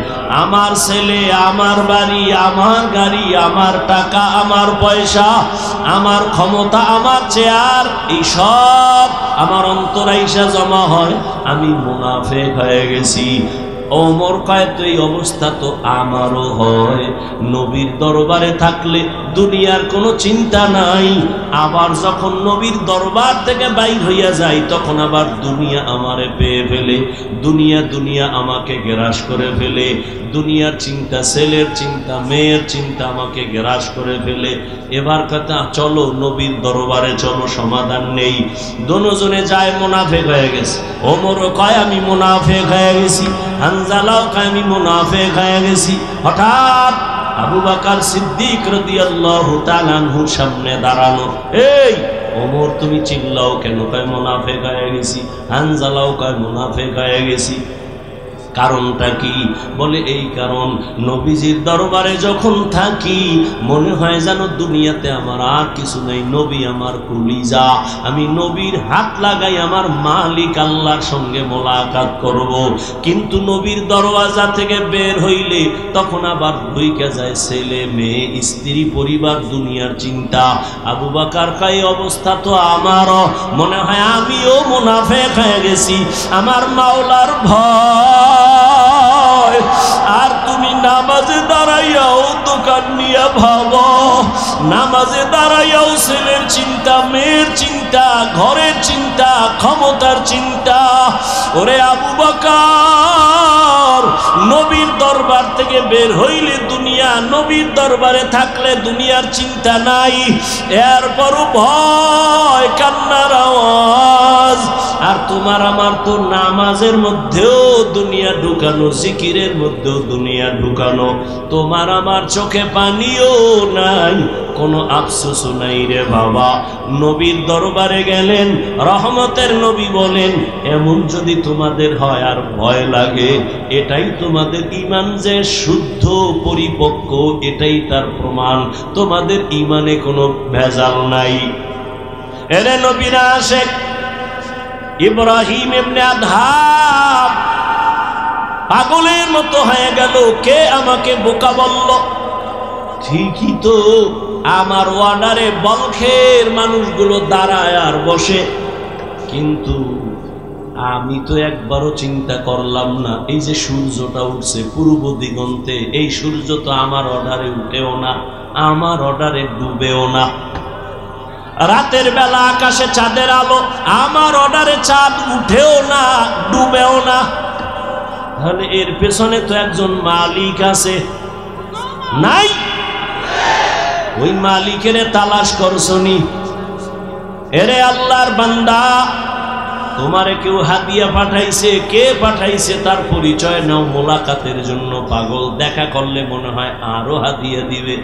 আমার ছেলে, আমার বাড়ি, আমার গাড়ি, আমার টাকা, আমার পয়সা, আমার ক্ষমতা, আমার চেয়ার, এই সব আমার অন্তর আইসা জমা হয়, আমি মুনাফিক হয়ে গেছি। ওমর কয়, তো এই অবস্থা তো আমারও হয়। নবীর দরবারে থাকলে দুনিয়ার কোনো চিন্তা নাই, আবার যখন নবীর দরবার থেকে বাইর হইয়া যায় তখন আবার দুনিয়া আমারে পেয়ে ফেলে, দুনিয়া দুনিয়া আমাকে গ্রাস করে ফেলে, দুনিয়ার চিন্তা, ছেলের চিন্তা, মেয়ের চিন্তা আমাকে গ্রাস করে ফেলে। এবার কথা, চলো নবীর দরবারে চলো, সমাধান নেই। দোনোজনে যায়, মুনাফিক হয়ে গেছে। ওমরও কয় আমি মুনাফিক হয়ে গেছি, হানজালাও কয় আমি মুনাফিক হয়ে গেছি। হঠাৎ আবু বকর সিদ্দিক রাদিয়াল্লাহু তাআলা আনহুর সামনে দাঁড়ানো। এই ওমর, তুমি চিল্লাও কেন? কয় মুনাফিক হয়ে গেছি। হানজালাও কয় মুনাফিক হয়ে গেছি। কারণটা কি? বলে এই কারণ, নবীজির দরবারে যখন থাকি মনে হয় যেন দুনিয়াতে আমার আর কিছু নেই, নবী আমার কলিজা, আমি নবীর হাত লাগাই আমার মালিক আল্লাহর সঙ্গে মোলাকাত করব। কিন্তু নবীর দরওয়াজা থেকে বের হইলে তখন আবার ঢুইকা যায় ছেলে, মেয়ে, স্ত্রী, পরিবার, দুনিয়ার চিন্তা। আবু বকর কয়, অবস্থা তো আমারও, মনে হয় আমিও মুনাফিক হয়ে গেছি। আমার মাওলার ভয়, আর তুমি নামাজে দাঁড়াইয়াও দোকান নিয়ে ভাবো, নামাজে দাঁড়াইয়াও ছেলের চিন্তা, মেয়ের চিন্তা, ঘরের চিন্তা, ক্ষমতার চিন্তা। ওরে আবু বকর, নবীর দরবার থেকে বের হইলে দুনিয়া, নবীর দরবারে থাকলে দুনিয়ার চিন্তা নাই, এরপরও ভয়, কান্নার আওয়াজ। আর তোমার আমার তো নামাজের মধ্যেও দুনিয়া ঢুকানো, জিকিরের মধ্যেও দুনিয়া ঢুকানো। তোমার আমার চোখে পানিও নাই, কোনো আফসোসও নাই রে বাবা। নবীর দরবারে গেলেন, রহমতের নবী বলেন, এমন যদি তোমাদের হয় আর ভয় লাগে, এটাই তোমাদের ঈমান যে শুদ্ধ পরিপক্ক, এটাই তার প্রমাণ। তোমাদের ঈমানে কোনো ভেজাল নাই। এরে নবীরা আশেক ইব্রাহিম ইবনে আদহাম পাগলের মতো হয়ে গেল। কে আমাকে বোকা বলল? ঠিকই তো, আমার ওয়ার্ডারে বলখের মানুষগুলো দাঁড়ায় আর বসে, কিন্তু আমি তো একবারও চিন্তা করলাম না এই যে সূর্যটা উঠছে পূর্ব দিগন্তে, এই সূর্য তো আমার অর্ডারে উঠেও না, আমার অর্ডারে ডুবেও না। রাতের বেলা আকাশে চাঁদের আলো, আমার অর্ডারে চাঁদ উঠেও না, ডুবেও না। তাহলে এর পেছনে তো একজন মালিক আছে, নাই? ওই মালিকের তালাশ করছনি? এরে আল্লাহর বান্দা, তোমারে কেউ হাদিয়া পাঠাইছে, কে পাঠাইছে তার পরিচয় নাও। মোলাকাতের জন্য পাগল, দেখা করলে মনে হয় আরো হাদিয়া দিবে।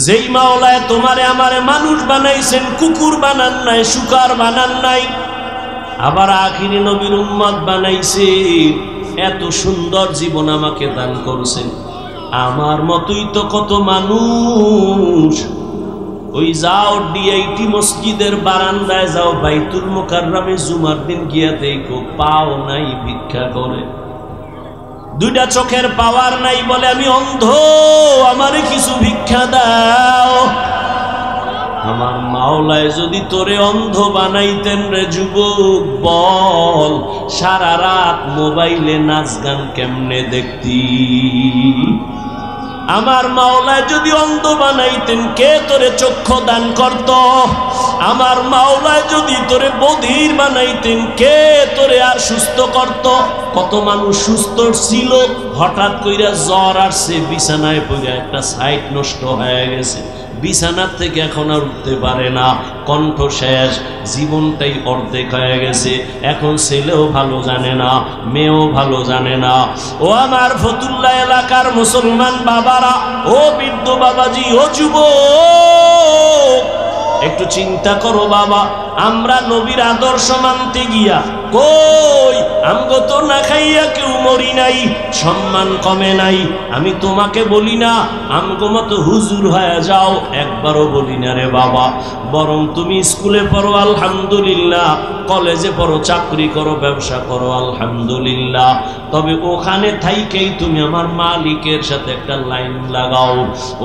যেই মাওলায় তোমারে আমারে মানুষ বানাইছেন, কুকুর বানান নাই, শুকার বানান নাই, আবার আখিরি নবীর উম্মত বানাইছে, এত সুন্দর জীবন আমাকে দান করছেন। আমার মতোই তো কত মানুষ, ওই যাও ডিআইটি মসজিদের বারান্দায় যাও, বাইতুল মুকাররমে জুমার দিন গিয়া দেখো, পাও নাই, ভিক্ষা করে। দুইটা চোখের পাওয়ার নাই, বলে আমি অন্ধ, আমারে কিছু ভিক্ষা দাও। আমার মাওলায় যদি তোরে অন্ধ বানাইতেন রে যুবক, বল সারা রাত মোবাইলে নাচ গান কেমনে দেখতি? আমার মাওলায় যদি অন্ধ বানাইতেন, কে তোরে চক্ষু দান করত? আমার মাওলায় যদি তোরে বধির বানাইতেন, কে তোরে আর সুস্থ করত? কত মানুষ সুস্থ ছিল, হঠাৎ কইরা জ্বর আসছে, বিছানায় পড়ে একটা সাইট নষ্ট হয়ে গেছে, বিছানার থেকে এখন আর উঠতে পারে না, কণ্ঠ শেষ, জীবনটাই অর্ধেক হয়ে গেছে। এখন ছেলেও ভালো জানে না, মেয়েও ভালো জানে না। ও আমার ফতুল্লাহ এলাকার মুসলমান বাবারা, ও বৃদ্ধ বাবাজি, ও যুবক, একটু চিন্তা করো বাবা। আমরা নবীর আদর্শ মানতে গিয়া কই আমগো তো না খাইয়া কেউ মরি নাই, সম্মান কমে নাই। আমি তোমাকে বলি না আমগো মতো হুজুর হয়ে যাও, একবারও বলি না রে বাবা। বরং তুমি স্কুলে পড়ো আলহামদুলিল্লাহ, কলেজে পড়ো, চাকরি করো, ব্যবসা করো আলহামদুলিল্লাহ, তবে ওখানে থাইকেই তুমি আমার মালিকের সাথে একটা লাইন লাগাও,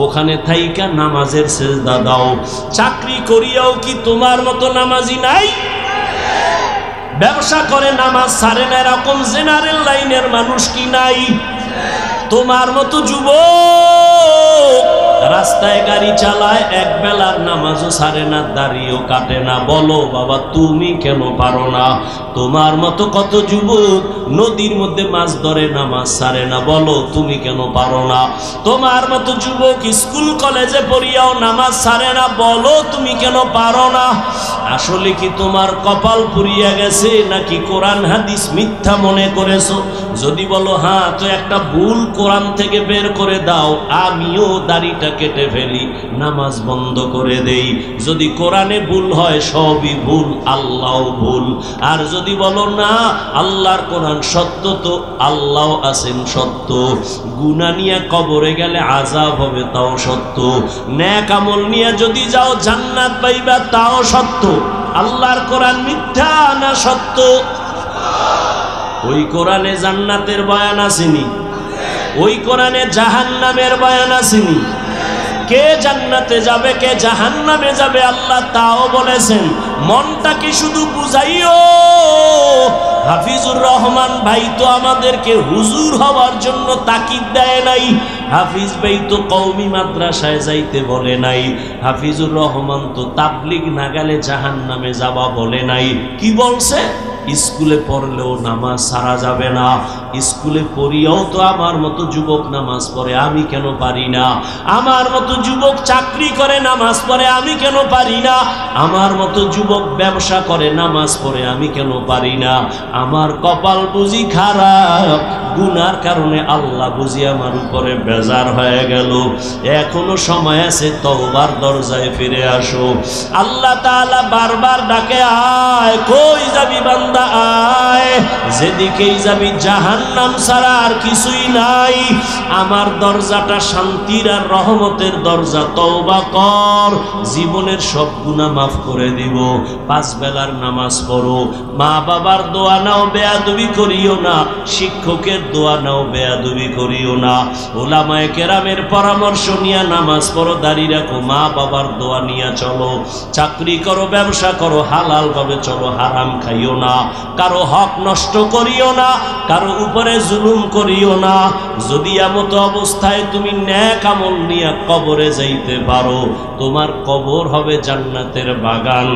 ওখানে থাইকা নামাজের সেজদা দাও। চাকরি করিয়াও কি তোমার মতো নামাজি নাই? ব্যবসা করে নামাজ ছাড়ে না এরকম জেনারেল লাইনের মানুষ কি নাই? তোমার মতো যুবক রাস্তায় গাড়ি চালায়, এক বেলার নামাজও ছাড়ে না, দাড়িও কাটে না। বলো বাবা তুমি কেন পারো না? তোমার মতো কত যুবক নদীর মধ্যে মাছ ধরে, নামাজ ছাড়ে না, বলো তুমি কেন পারো না? তোমার মতো যুবক স্কুল কলেজে পড়িয়াও নামাজ ছাড়ে না, বলো তুমি কেন পারো না? আসলে কি তোমার কপাল পুড়িয়া গেছে, নাকি কোরআন হাদিস মিথ্যা মনে করেছো? যদি বলো হ্যাঁ, তো একটা ভুল কোরআন থেকে বের করে দাও, আমিও দাড়িটা কেটে ফেলি, নামাজ বন্ধ করে দেই। যদি কোরআনে ভুল হয় সবই ভুল, আল্লাহ ভুল। আর যদি বলো না আল্লাহর কোরআন সত্য, তো আল্লাহ আছেন সত্য। গুনাহ নিয়ে কবরে গেলে আযাব হবে, তাও সত্য। নেক আমল নিয়ে যদি যাও জান্নাত পাইবা, তাও সত্য। আল্লাহর কোরআন মিথ্যা না সত্য? ওই কোরআনে জান্নাতের বয়ান আসেনি, ওই কোরআনে জাহান্নামের বয়ান আসেনি। কে জান্নাতে যাবে, কে জাহান্নামে যাবে আল্লাহ তাও বলেছেন। মনটাকে শুধু বুঝাইও। হাফিজুর রহমান ভাই তো আমাদেরকে হুজুর হওয়ার জন্য তাকিদ দেয় নাই, হাফিজ ভাই তো কওমি মাদ্রাসায় যাইতে বলে নাই, হাফিজুর রহমান তো তাবলিগ না গেলে জাহান্নামে যাবা বলে নাই। কি বলছে? স্কুলে পড়লেও নামাজ ছাড়া যাবে না, স্কুলে পড়িয়াও তো আমার মতো যুবক নামাজ পড়ে, আমি কেন পারি না? আমার মতো যুবক চাকরি করে নামাজ পড়ে, আমি কেন পারি না? আমার মতো যুবক ব্যবসা করে নামাজ পড়ে, আমি কেন পারি না? আমার কপাল বুঝি খারাপ, গুনার কারণে আল্লাহ বুঝি আমার উপরে বেজার হয়ে গেল। এখনো সময় আছে, তওবার দরজায় ফিরে আসো। আল্লাহ তাআলা বারবার ডাকে, আয়, কই যাবি বান্দা, আয়, যেদিকেই যাবি জাহান্নাম ছাড়া আর কিছুই নাই। আমার দরজাটা শান্তির আর রহমতের দরজা, তওবা কর, জীবনের সব গুনাহ মাফ করে দিব। 5 বেলার নামাজ পড়ো, মা বাবার দোয়া নাও, বেয়াদবি করিও না, শিক্ষকের দোয়া নাও, বেয়াদবি করিও না, ওলামায়ে কেরামের পরামর্শ নিয়ে নামাজ পড়ো, দাঁড়িয়ে রাখো, মা বাবার দোয়া নিয়ে চলো, চাকরি করো, ব্যবসা করো, হালাল ভাবে চলো, হারাম খাইও না, কারো হক নষ্ট করিও না, কারো উপরে জুলুম করিও না। যদি এমত অবস্থায় তুমি নেক আমল নিয়ে কবরে যাইতে পারো, তোমার কবর হবে জান্নাতের বাগান।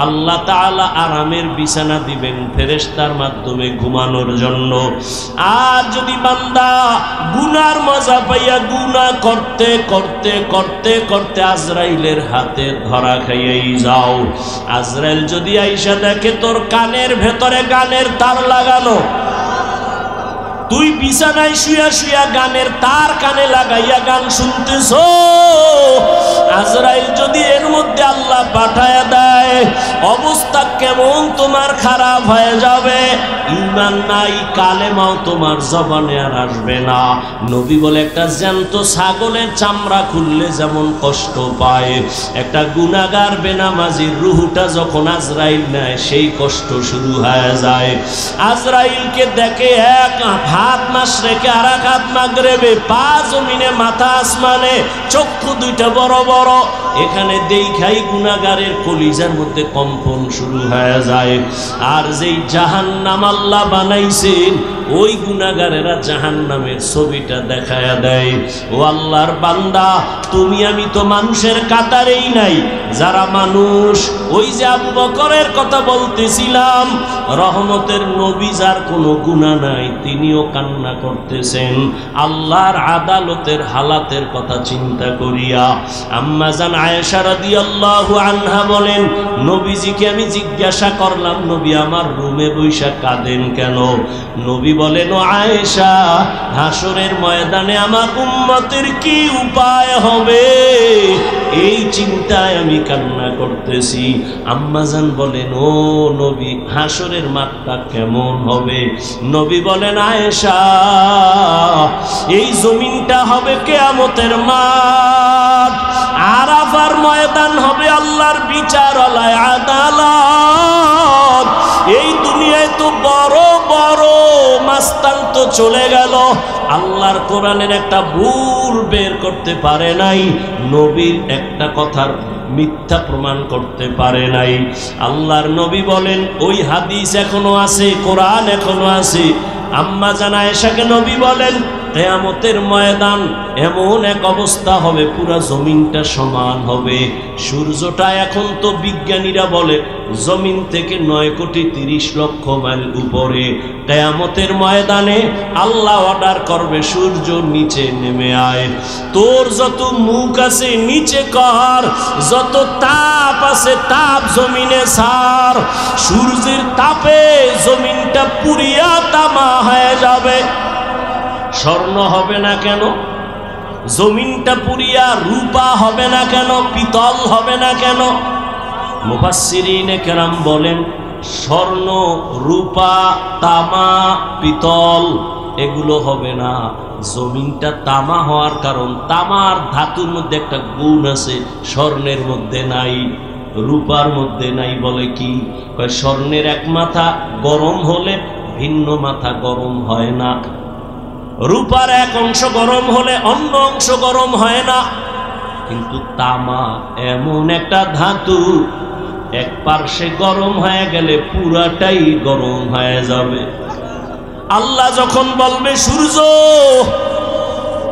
আল্লাহ তাআলা আরামের বিছানা দিবেন ফেরেশতার মাধ্যমে ঘুমানোর জন্য। আর যদি বান্দা গুনার মজা পাইয়া গুনাহ করতে করতে করতে করতে আজরাইলের হাতে ধরা খাইয়াই যাও, আজরাইল যদি আইসা দেখে তোর কানের ভেতরে গানের তার লাগানো, তুই বিছানায় শুয়া শুয়া গানের তার কানে লাগাইয়া গান শুনতেছ, আজরাইল যদি এর মধ্যে আল্লাহ পাঠায়া দেয়, অবস্থা কেমন তোমার খারাপ হয়ে যাবে। ঈমান নাই, কালেমাও তোমার জবানে আর আসবে না। নবী বলে, একটা জ্যান্ত ছাগলের চামড়া খুললে যেমন কষ্ট পায়, একটা গুনাহগার বেনামাজির রুহটা যখন আজরাইল নেয়, সেই কষ্ট শুরু হয়ে যায়। আজরাইলকে দেখে এক হাত মাশরিকে আর এক হাত মাগরিবে, পা জমিনে মাথা আসমানে, চক্ষু দুইটা বড় বড়। এখানে দেখাই গুনাহগারের কলিজার মধ্যে কম্পন শুরু হয়ে যায়। আর যেই জাহান্নাম আল্লাহ বানাইছেন, ওই গুনাহগারেরা জাহান্নামের ছবিটা দেখায়া দেয়। ও আল্লাহর বান্দা, তুমি আমি তো মানুষের কাতারেই নাই। যারা মানুষ, ওই যে আবু বকরের কথা বলতেছিলাম, রহমতের নবী, যার কোনো গুনাহ নাই, তিনিও কান্না করতেছেন আল্লাহর আদালতের হালাতের কথা চিন্তা করিয়া। আম্মা জান আয়েশা রাদিয়াল্লাহু আনহা বলেন, নবীজিকে আমি জিজ্ঞাসা করলাম, নবী আমার রুমে বৈশা কাঁদেন কেন? নবী বলেন, ও আয়েশা, হাসরের ময়দানে আমার উম্মতের কি উপায় হবে, এই চিন্তায় আমি কান্না করতেছি। আম্মাজান বলেন, ও নবী, হাসরের মাঠটা কেমন হবে? নবী বলেন, আয়েশা, এই জমিনটা হবে কিয়ামতের মাঠ, আরাফার ময়দান হবে আল্লাহর বিচারালয়, আদালত। এই দুনিয়ায় তো বড় বড় মাস্তান তো চলে গেল, আল্লাহর কোরআনের একটা ভুল বের করতে পারে নাই, নবীর একটা কথার মিথ্যা প্রমাণ করতে পারে নাই। আল্লাহর নবী বলেন, ওই হাদিস এখনো আছে, কোরআন এখনো আছে। আম্মা জান আয়েশাকে নবী বলেন, কিয়ামতের ময়দান এমন এক অবস্থা হবে, পুরা জমিনটা সমান হবে। সূর্যটা এখন তো বিজ্ঞানীরা বলে জমিন থেকে 9,30,00,000 মাইল উপরে। কিয়ামতের ময়দানে আল্লাহ অর্ডার করবে, সূর্য নিচে নেমে আয়, তোর যত মুখ আছে নিচে কর, যত তাপ আছে তাপ জমিনে ছাড়। সূর্যের তাপে জমিনটা পুরিয়া তামা হয়ে যাবে। স্বর্ণ হবে না কেন? জমিনটা পুরিয়া রূপা হবে না কেন? পিতল হবে না কেন? মুফাসসিরিনে কেরাম বলেন, স্বর্ণ, রূপা, তামা, পিতল এগুলো হবে না। জমিনটা তামা হওয়ার কারণ, তামার ধাতুর মধ্যে একটা গুণ আছে, স্বর্ণের মধ্যে নাই, রূপার মধ্যে নাই। বলে কি? স্বর্ণের এক মাথা গরম হলে ভিন্ন মাথা গরম হয় না, রূপার এক অংশ গরম হলে অন্য অংশ গরম হয় না। কিন্তু তামা এমন একটা ধাতু, এক পার্শ্বে গরম হয়ে গেলে পুরাটাই গরম হয়ে যাবে। আল্লাহ যখন বলবে, সূর্য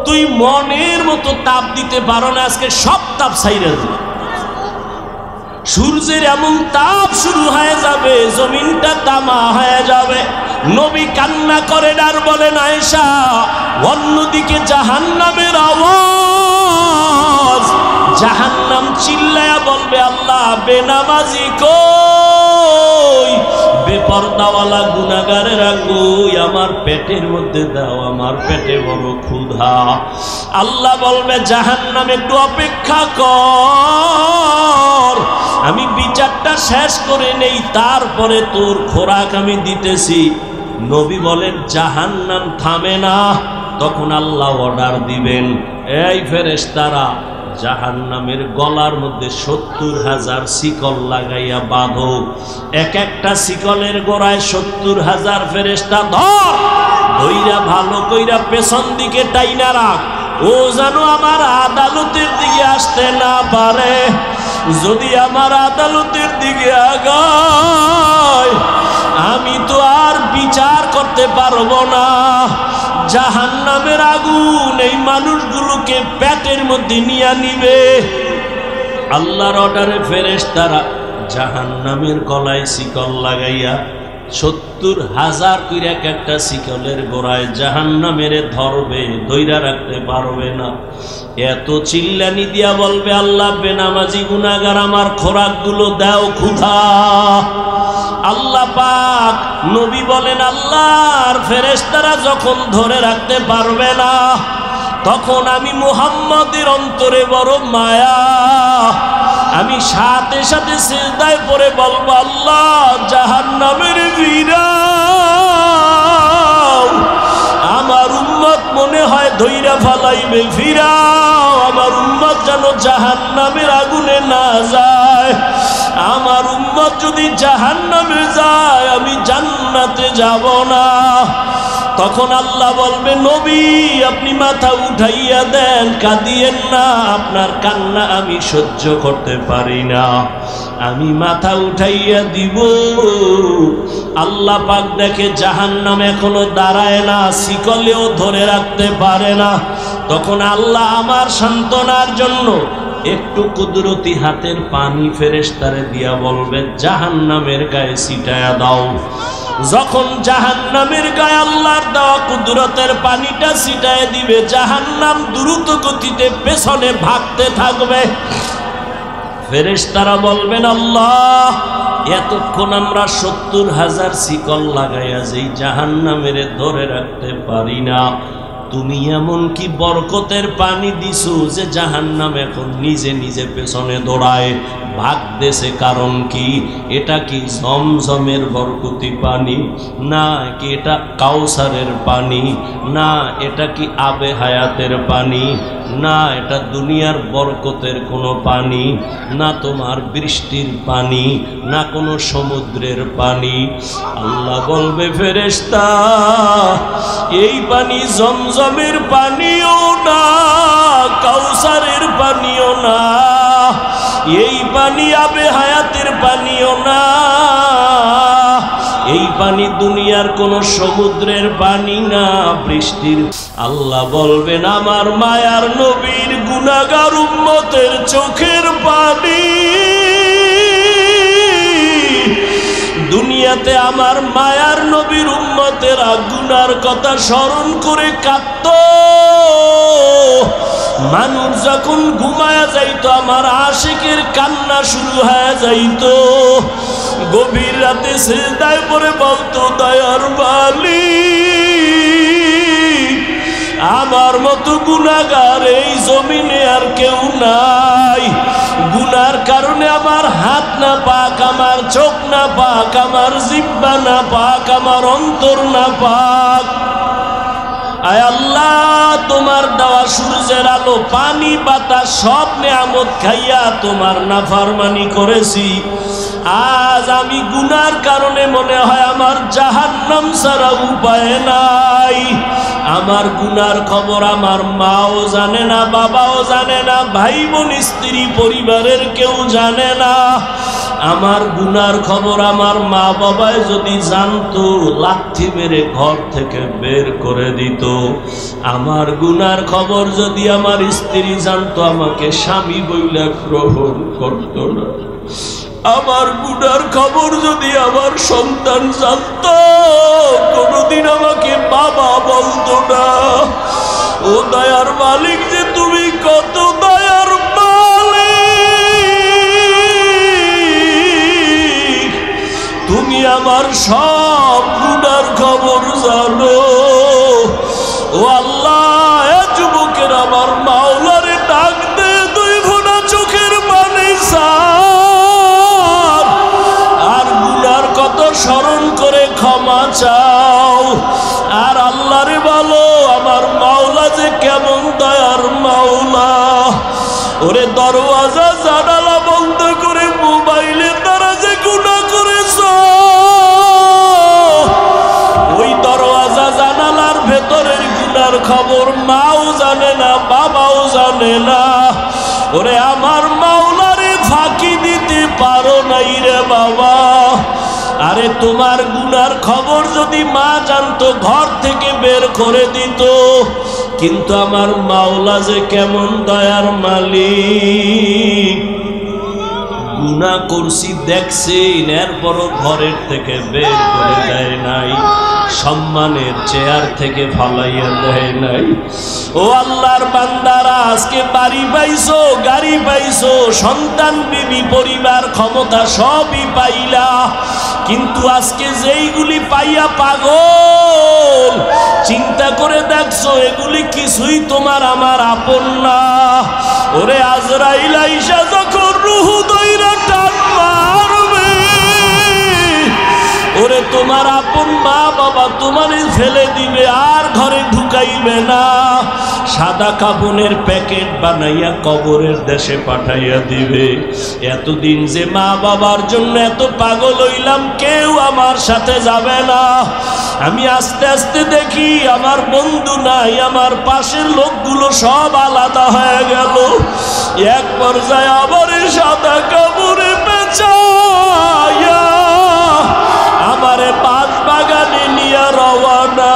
তুই মনের মতো তাপ দিতে পারো না, আজকে সব তাপ ছাইরা দিবে, সূর্যের এমন তাপ শুরু হয়ে যাবে, জমিনটা তামা হয়ে যাবে। নবী কান্না করেন আর বলেন, আয়েশা, অন্যদিকে জাহান্নামের আওয়াজ, জাহান্নাম চিল্লায়া বলবে, আল্লাহ বেনামাজি কই, বেপরদাওয়ালা গুনাহগারেরা কই, আমার পেটের মধ্যে দাও, আমার পেটে বড় ক্ষুধা। আল্লাহ বলবে, জাহান্নাম একটু অপেক্ষা কর, আমি বিচারটা শেষ করে নেই, তারপরে তোর খোরাক আমি দিতেছি। নবী বলেন, জাহান্নাম থামে না। তখন আল্লাহ অর্ডার দিবেন, এই ফেরেশতারা জাহান্নামের গলার মধ্যে 70,000 শিকল লাগাইয়া বাঁধো। এক একটা শিকলের গোড়ায় 70,000 ফেরেশতা ধর, ধইরা ভালো কইরা পেছন দিকে টাইনা রাখ, ও যেন আমার আদালতের দিকে আসতে না পারে। যদি আমার আদালতের দিকে আগায়, আমি তো আর বিচার করতে পারবো না। জাহান্নামের আগুন এই মানুষগুলোকে পেটের মধ্যে নিয়ে নিবে। আল্লাহর অর্ডারে ফেরেশতারা জাহান্নামের গলায় শিকল লাগাইয়া 70,000 করে এক একটা শিকলের গোড়ায় জাহান্নামের ধরবে, ধইরা রাখতে পারবে না। এত চিল্লানি দিয়া বলবে, আল্লাহ বেনামাজি গুনাহগার আমার খোরাকগুলো দাও, ক্ষুধা। আল্লাহ পাক নবী বলেন, আল্লাহর ফেরেশতারা যখন ধরে রাখতে পারবে না, তখন আমি মুহাম্মদের অন্তরে বড় মায়া, আমি সাথে সাথে সিজদায় পড়ে বলবো, আল্লাহ জাহান্নামের ফিরাও, আমার উম্মত মনে হয় ধইরা ফালাইবে, ফিরাও, আমার উম্মত যেন জাহান্নামের আগুনে না যায়। আমার উম্মত যদি জাহান্নামে যায়, আমি জান্নাতে যাব না। তখন আল্লাহ বলবে, নবী আপনি মাথা উঠাইয়া দেন, কাঁদিয়েন না, আপনার কান্না আমি সহ্য করতে পারি না। আমি মাথা উঠাইয়া দিব। আল্লাহ পাক দেখে জাহান্নাম এখনো দাঁড়ায় না, শিকলেও ধরে রাখতে পারে না। তখন আল্লাহ আমার সান্ত্বনার জন্য একটু কুদরতি হাতের পানি ফেরেশতারে দিয়া বলবে, জাহান্নামের গায়ে ছিটায়া দাও। যখন জাহান্নামের গায়ে আল্লাহর দেওয়া কুদরতের পানিটা ছিটায় দিবে, জাহান্নাম দ্রুত গতিতে পেছনে ভাগতে থাকবে। ফেরেশতারা বলবেন, আল্লাহ এতক্ষণ আমরা 70,000 শিকল লাগাইয়া যেই জাহান্নামের ধরে রাখতে পারি না, তুমি এমন কি বরকতের পানি দিছো যে জাহান্নাম এখন নিজে নিজে পেছনে দৌড়ায় ভাগতেছে? কারণ কি? এটা কি জমজমের বরকতি পানি? না কি এটা কাউসারের পানি? না এটা কি আবে হায়াতের পানি? না এটা দুনিয়ার বরকতের কোনো পানি? না তোমার বৃষ্টির পানি? না কোনো সমুদ্রের পানি? আল্লাহ বলবে, ফেরেশতা এই পানি জমজমের পানিও না, কাউসারের পানিও না, এই পানি আবে হায়াতের পানিও না, এই পানি দুনিয়ার কোন সমুদ্রের পানি না, বৃষ্টির। আল্লাহ বলবেন, আমার মায়ার নবীর গুনাহগার উম্মতের চোখের পানি। দুনিয়াতে আমার মায়ার নবীর উম্মতেরা গুনার কথা স্মরণ করে কাঁদত। মানুষ যখন ঘুমায়া যাইতো, আমার আশিকের কান্না শুরু হয়ে যাইতো। গভীর রাতে সিজদায় পড়ে বলতো, দয়ার মালিক আমার মতো গুনাহগার এই জমিনে আর কেউ নাই। গুনার কারণে আমার হাত না পাক, আমার চোখ না পাক, আমার জিহ্বা না পাক, আমার অন্তর না পাক। আয় আল্লাহ, তোমার দেওয়া সূর্যের আলো, পানি, বাতাস সব নেয়ামত খাইয়া তোমার নাফরমানি করেছি। আজ আমি গুনার কারণে মনে হয় আমার জাহান্নাম ছাড়া উপায় নাই। আমার গুনার খবর আমার মাও জানে না, বাবাও জানে না, ভাই বোন স্ত্রী পরিবারের কেউ জানে না। আমার গুনার খবর আমার মা বাবায় যদি জানতো লাথি মেরে ঘর থেকে বের করে দিত। আমার গুনার খবর যদি আমার স্ত্রী জানতো আমাকে স্বামী বইলা গ্রহণ করত না। আমার গুনার খবর যদি আমার সন্তান জানতো কোনদিন আমাকে বাবা বলতো না। ও দয়ার মালিক যে তুমি কত দয়ার মালিক, তুমি আমার সব গুনার খবর জানো। ও আল্লাহ, এ যুবকের আমার মাওলারে ডাক দে, দুই ফোঁটা চোখের পানি ছাড়, আর গুনার কত স্মরণ করে ক্ষমা চাও। আর আল্লাহরে বলো আমার মাওলা যে কেমন দয়ার মাওলা। ওরে দরওয়াজা জানালা বন্ধ করে মোবাইলে তারা যে গুনাহ করেছ, ওই দরওয়াজা জানালার ভেতরের গুনার খবর মাও জানে না, বাবাও জানে না। ওরে আমার মাওলারে ফাঁকি দিতে পারো নাই রে বাবা। আরে তোমার গুনার খবর যদি মা জানতো ঘর থেকে বের করে দিত। কিন্তু আমার মাওলা যে কেমন দয়ার মালিক, গুনাহ করছি দেখছি, এরপরও ঘরের থেকে বের করে দেয় নাই, সম্মানের চেয়ার থেকে ফালাইয়া দেয় নাই। ও আল্লাহর বান্দারা, আজকে বাড়ি পাইছো, গাড়ি পাইছো, সন্তান বিবি পরিবার ক্ষমতা সবই পাইলা, কিন্তু আজকে যেইগুলি পাইয়া পাগল, চিন্তা করে দেখছো এগুলি কিছুই তোমার আমার আপন না। ওরে আজরাইল আইসা যখন রুহু দইরা টান মারবে, ওরে তোমার আপন মা বাবা তোমারে ফেলে দিবে, আর ঘরে ঢুকাইবে না। সাদা কাপড়ের প্যাকেট বানাইয়া কবরের দেশে পাঠাইয়া দিবে। এতদিন যে মা বাবার জন্য এত পাগল হইলাম, কেউ আমার সাথে যাবে না। আমি আস্তে আস্তে দেখি আমার বন্ধু নাই, আমার পাশের লোকগুলো সব আলাদা হয়ে গেল। এক পর্যায়ে আবার সাদা কাপড়ে পেঁচাইয়া আমারে বাদ বাগানে নিয়ে রওয়ানা।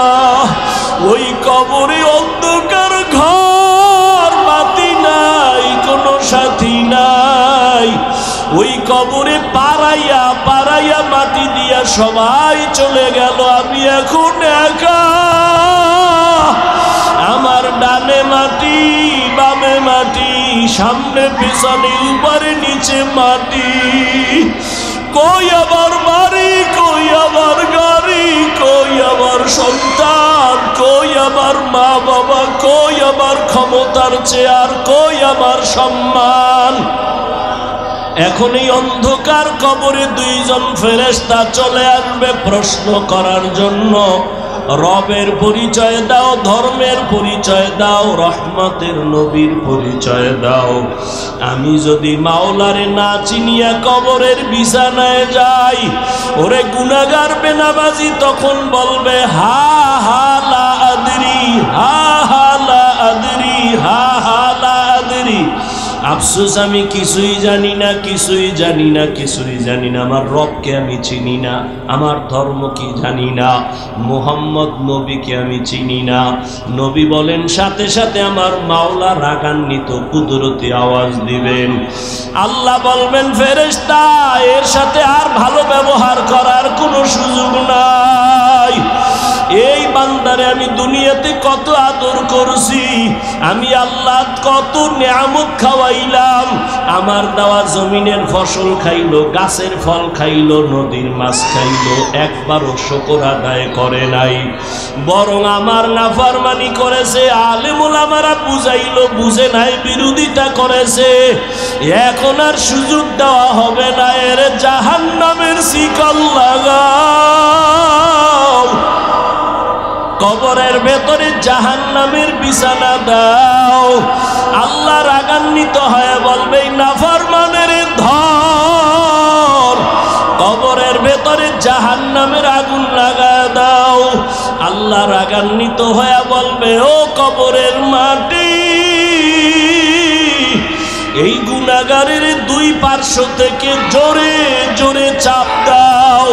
ওই কবরে অন্ধকার ঘর, বাতি নাই, কোনো সাথী নাই। ওই কবরে পাড়াইয়া পাড়াইয়া মাটি দিয়া সবাই চলে গেল, আমি এখন একা। আমার ডানে মাটি, বামে মাটি, সামনে পিছনে উপরে নিচে মাটি। কই আমার বাড়ি, কই আমার গাড়ি, কই আমার সন্তান, কই আমার মা বাবা, কই আমার ক্ষমতার চেয়ার, কই আমার সম্মান। এখন এই অন্ধকার কবরে দুইজন ফেরেশতা চলে আসবে প্রশ্ন করার জন্য। রবের পরিচয় দাও, ধর্মের পরিচয় দাও, রহমতের নবীর পরিচয় দাও। আমি যদি মাওলারে না চিনিয়া কবরের বিছানায় যাই, ওরে গুনাহগার বেনামাজি তখন বলবে হা হা লা আদরি, হা হা লা আদরি, হা হা লা আদরি। আফসোস, আমি কিছুই জানি না, কিছুই জানি না, কিছুই জানি না। আমার রবকে আমি চিনি না, আমার ধর্ম কি জানি না, মুহাম্মদ নবীকে আমি চিনি না। নবী বলেন সাথে সাথে আমার মাওলা রাগান্বিত কুদরতি আওয়াজ দিবেন। আল্লাহ বলবেন ফেরেশতা, এর সাথে আর ভালো ব্যবহার করার কোনো সুযোগ নাই। এই বান্দারে আমি দুনিয়াতে কত আদর করছি, আমি আল্লাহ কত নিয়ামত খাওয়াইলাম। আমার দেওয়া জমিনের ফসল খাইলো, গাছের ফল খাইলো, নদীর মাছ খাইলো, একবারও শুকর আদায় করে নাই, বরং আমার নাফরমানি করেছে। আলেম ওলামারা বুঝাইলো, বুঝে নাই, বিরোধিতা করেছে। এখন আর সুযোগ দেওয়া হবে না, এর জাহান্নামের শিকল লাগাও, কবরের ভেতরে জাহান্নামের বিছানা দাও। আল্লাহ রাগান্বিত হয়ে বলবে নাফরমানের ধর, কবরের ভেতরে জাহান্নামের আগুন লাগায় দাও। আল্লাহ রাগান্বিত হয়ে বলবে ও কবরের মাটি, এই গুনাহগারের দুই পার্শ্ব থেকে জোরে জোরে চাপ দাও,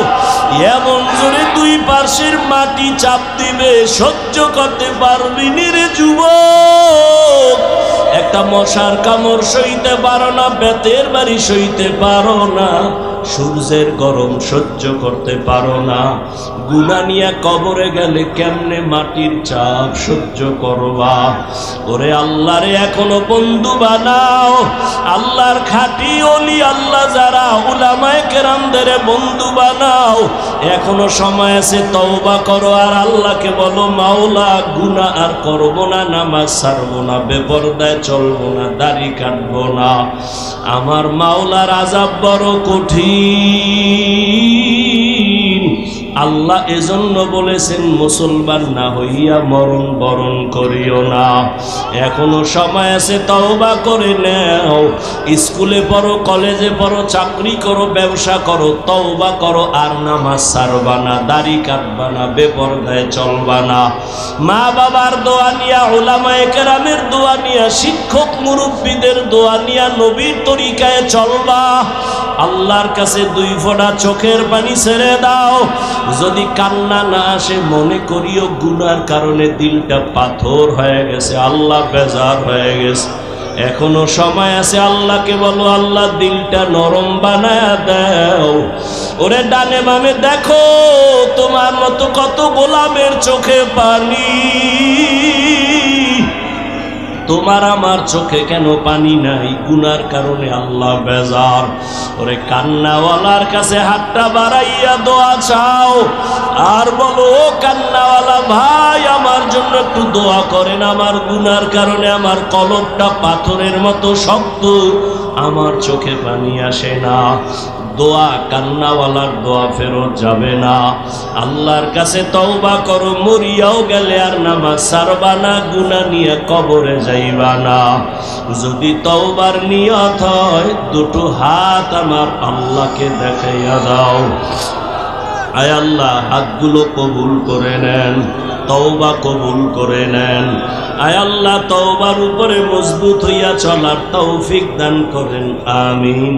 এমন জোরে দুই পার্শ্বের মাটি চাপ দিবে সহ্য করতে পারবি নি রে যুবক। একটা মশার কামড় সইতে পারো না, বেতের বাড়ি সইতে পারো না, সূর্যের গরম সহ্য করতে পারো না, গুনাহ নিয়ে কবরে গেলে কেমনে মাটির চাপ সহ্য করবা? ওরে আল্লাহরে এখনো বন্ধু বানাও, আল্লাহর খাঁটি ওলি আল্লাহ যারা উলামায়ে কেরামদের বন্ধু বানাও। এখনো সময় আছে, তওবা করো আর আল্লাহকে বলো, মাওলা গুনাহ আর করবো না, নামাজ ছাড়বো না, বেপরদায় চলবো না, দাড়ি কাটবো না। আমার মাওলার আযাব বড় কঠিন। আল্লাহ এজন্য বলেছেন, মুসলমান না হইয়া মরণ বরণ করিও না। এখনো সময় আছে, তওবা করে নাও। স্কুলে পড়ো, কলেজে পড়ো, চাকরি করো, ব্যবসা করো, তওবা করো আর নামাজ ছাড়বা না, দাড়ি কাটবা না, বেপরদায় চলবা না। মা বাবার দোয়া নিয়া, উলামায়ে কেরামের দোয়া নিয়া, শিক্ষক মুরব্বীদের দোয়া নিয়া নবীর তরিকায় চলবা। আল্লাহর কাছে দুই ফোঁটা চোখের পানি ছেড়ে দাও। যদি কান্না না আসে, মনে করিও গুনার কারণে দিলটা পাথর হয়ে গেছে, আল্লাহ বেজার হয়ে গেছে। এখনো সময় আছে, আল্লাহকে বলো, আল্লাহ দিলটা নরম বানায়া দাও। ওরে ডানে বামে দেখো, তোমার মতো কত গোলামের চোখে পানি, তোমার আমার চোখে কেন পানি নাই? গুনার কারণে আল্লাহ বেজার। ওরে কান্নাওয়ালার কাছে হাতটা বাড়াইয়া দোয়া চাও আর বলো, ও কান্নাওয়ালা ভাই, আমার জন্য একটু দোয়া করেন। আমার গুনার কারণে আমার কলবটা পাথরের মতো শক্ত, আমার চোখে পানি আসে না। দোয়া, কান্নাওয়ালার দোয়া ফেরত যাবে না। আল্লাহর কাছে তওবা করো, মরিয়াও গেলে আর নামাজ ছাড়বা না, গুনাহ নিয়ে কবরে যাইবা না। যদি তওবার নিয়ত হয়, দুটো হাত আমার আল্লাহকে দেখাইয়া দাও। আয় আল্লাহ, হাতগুলো কবুল করে নেন, তওবা কবুল করে নেন। আয় আল্লাহ, তওবার উপরে মজবুত হইয়া চলার তৌফিক দান করেন, আমিন।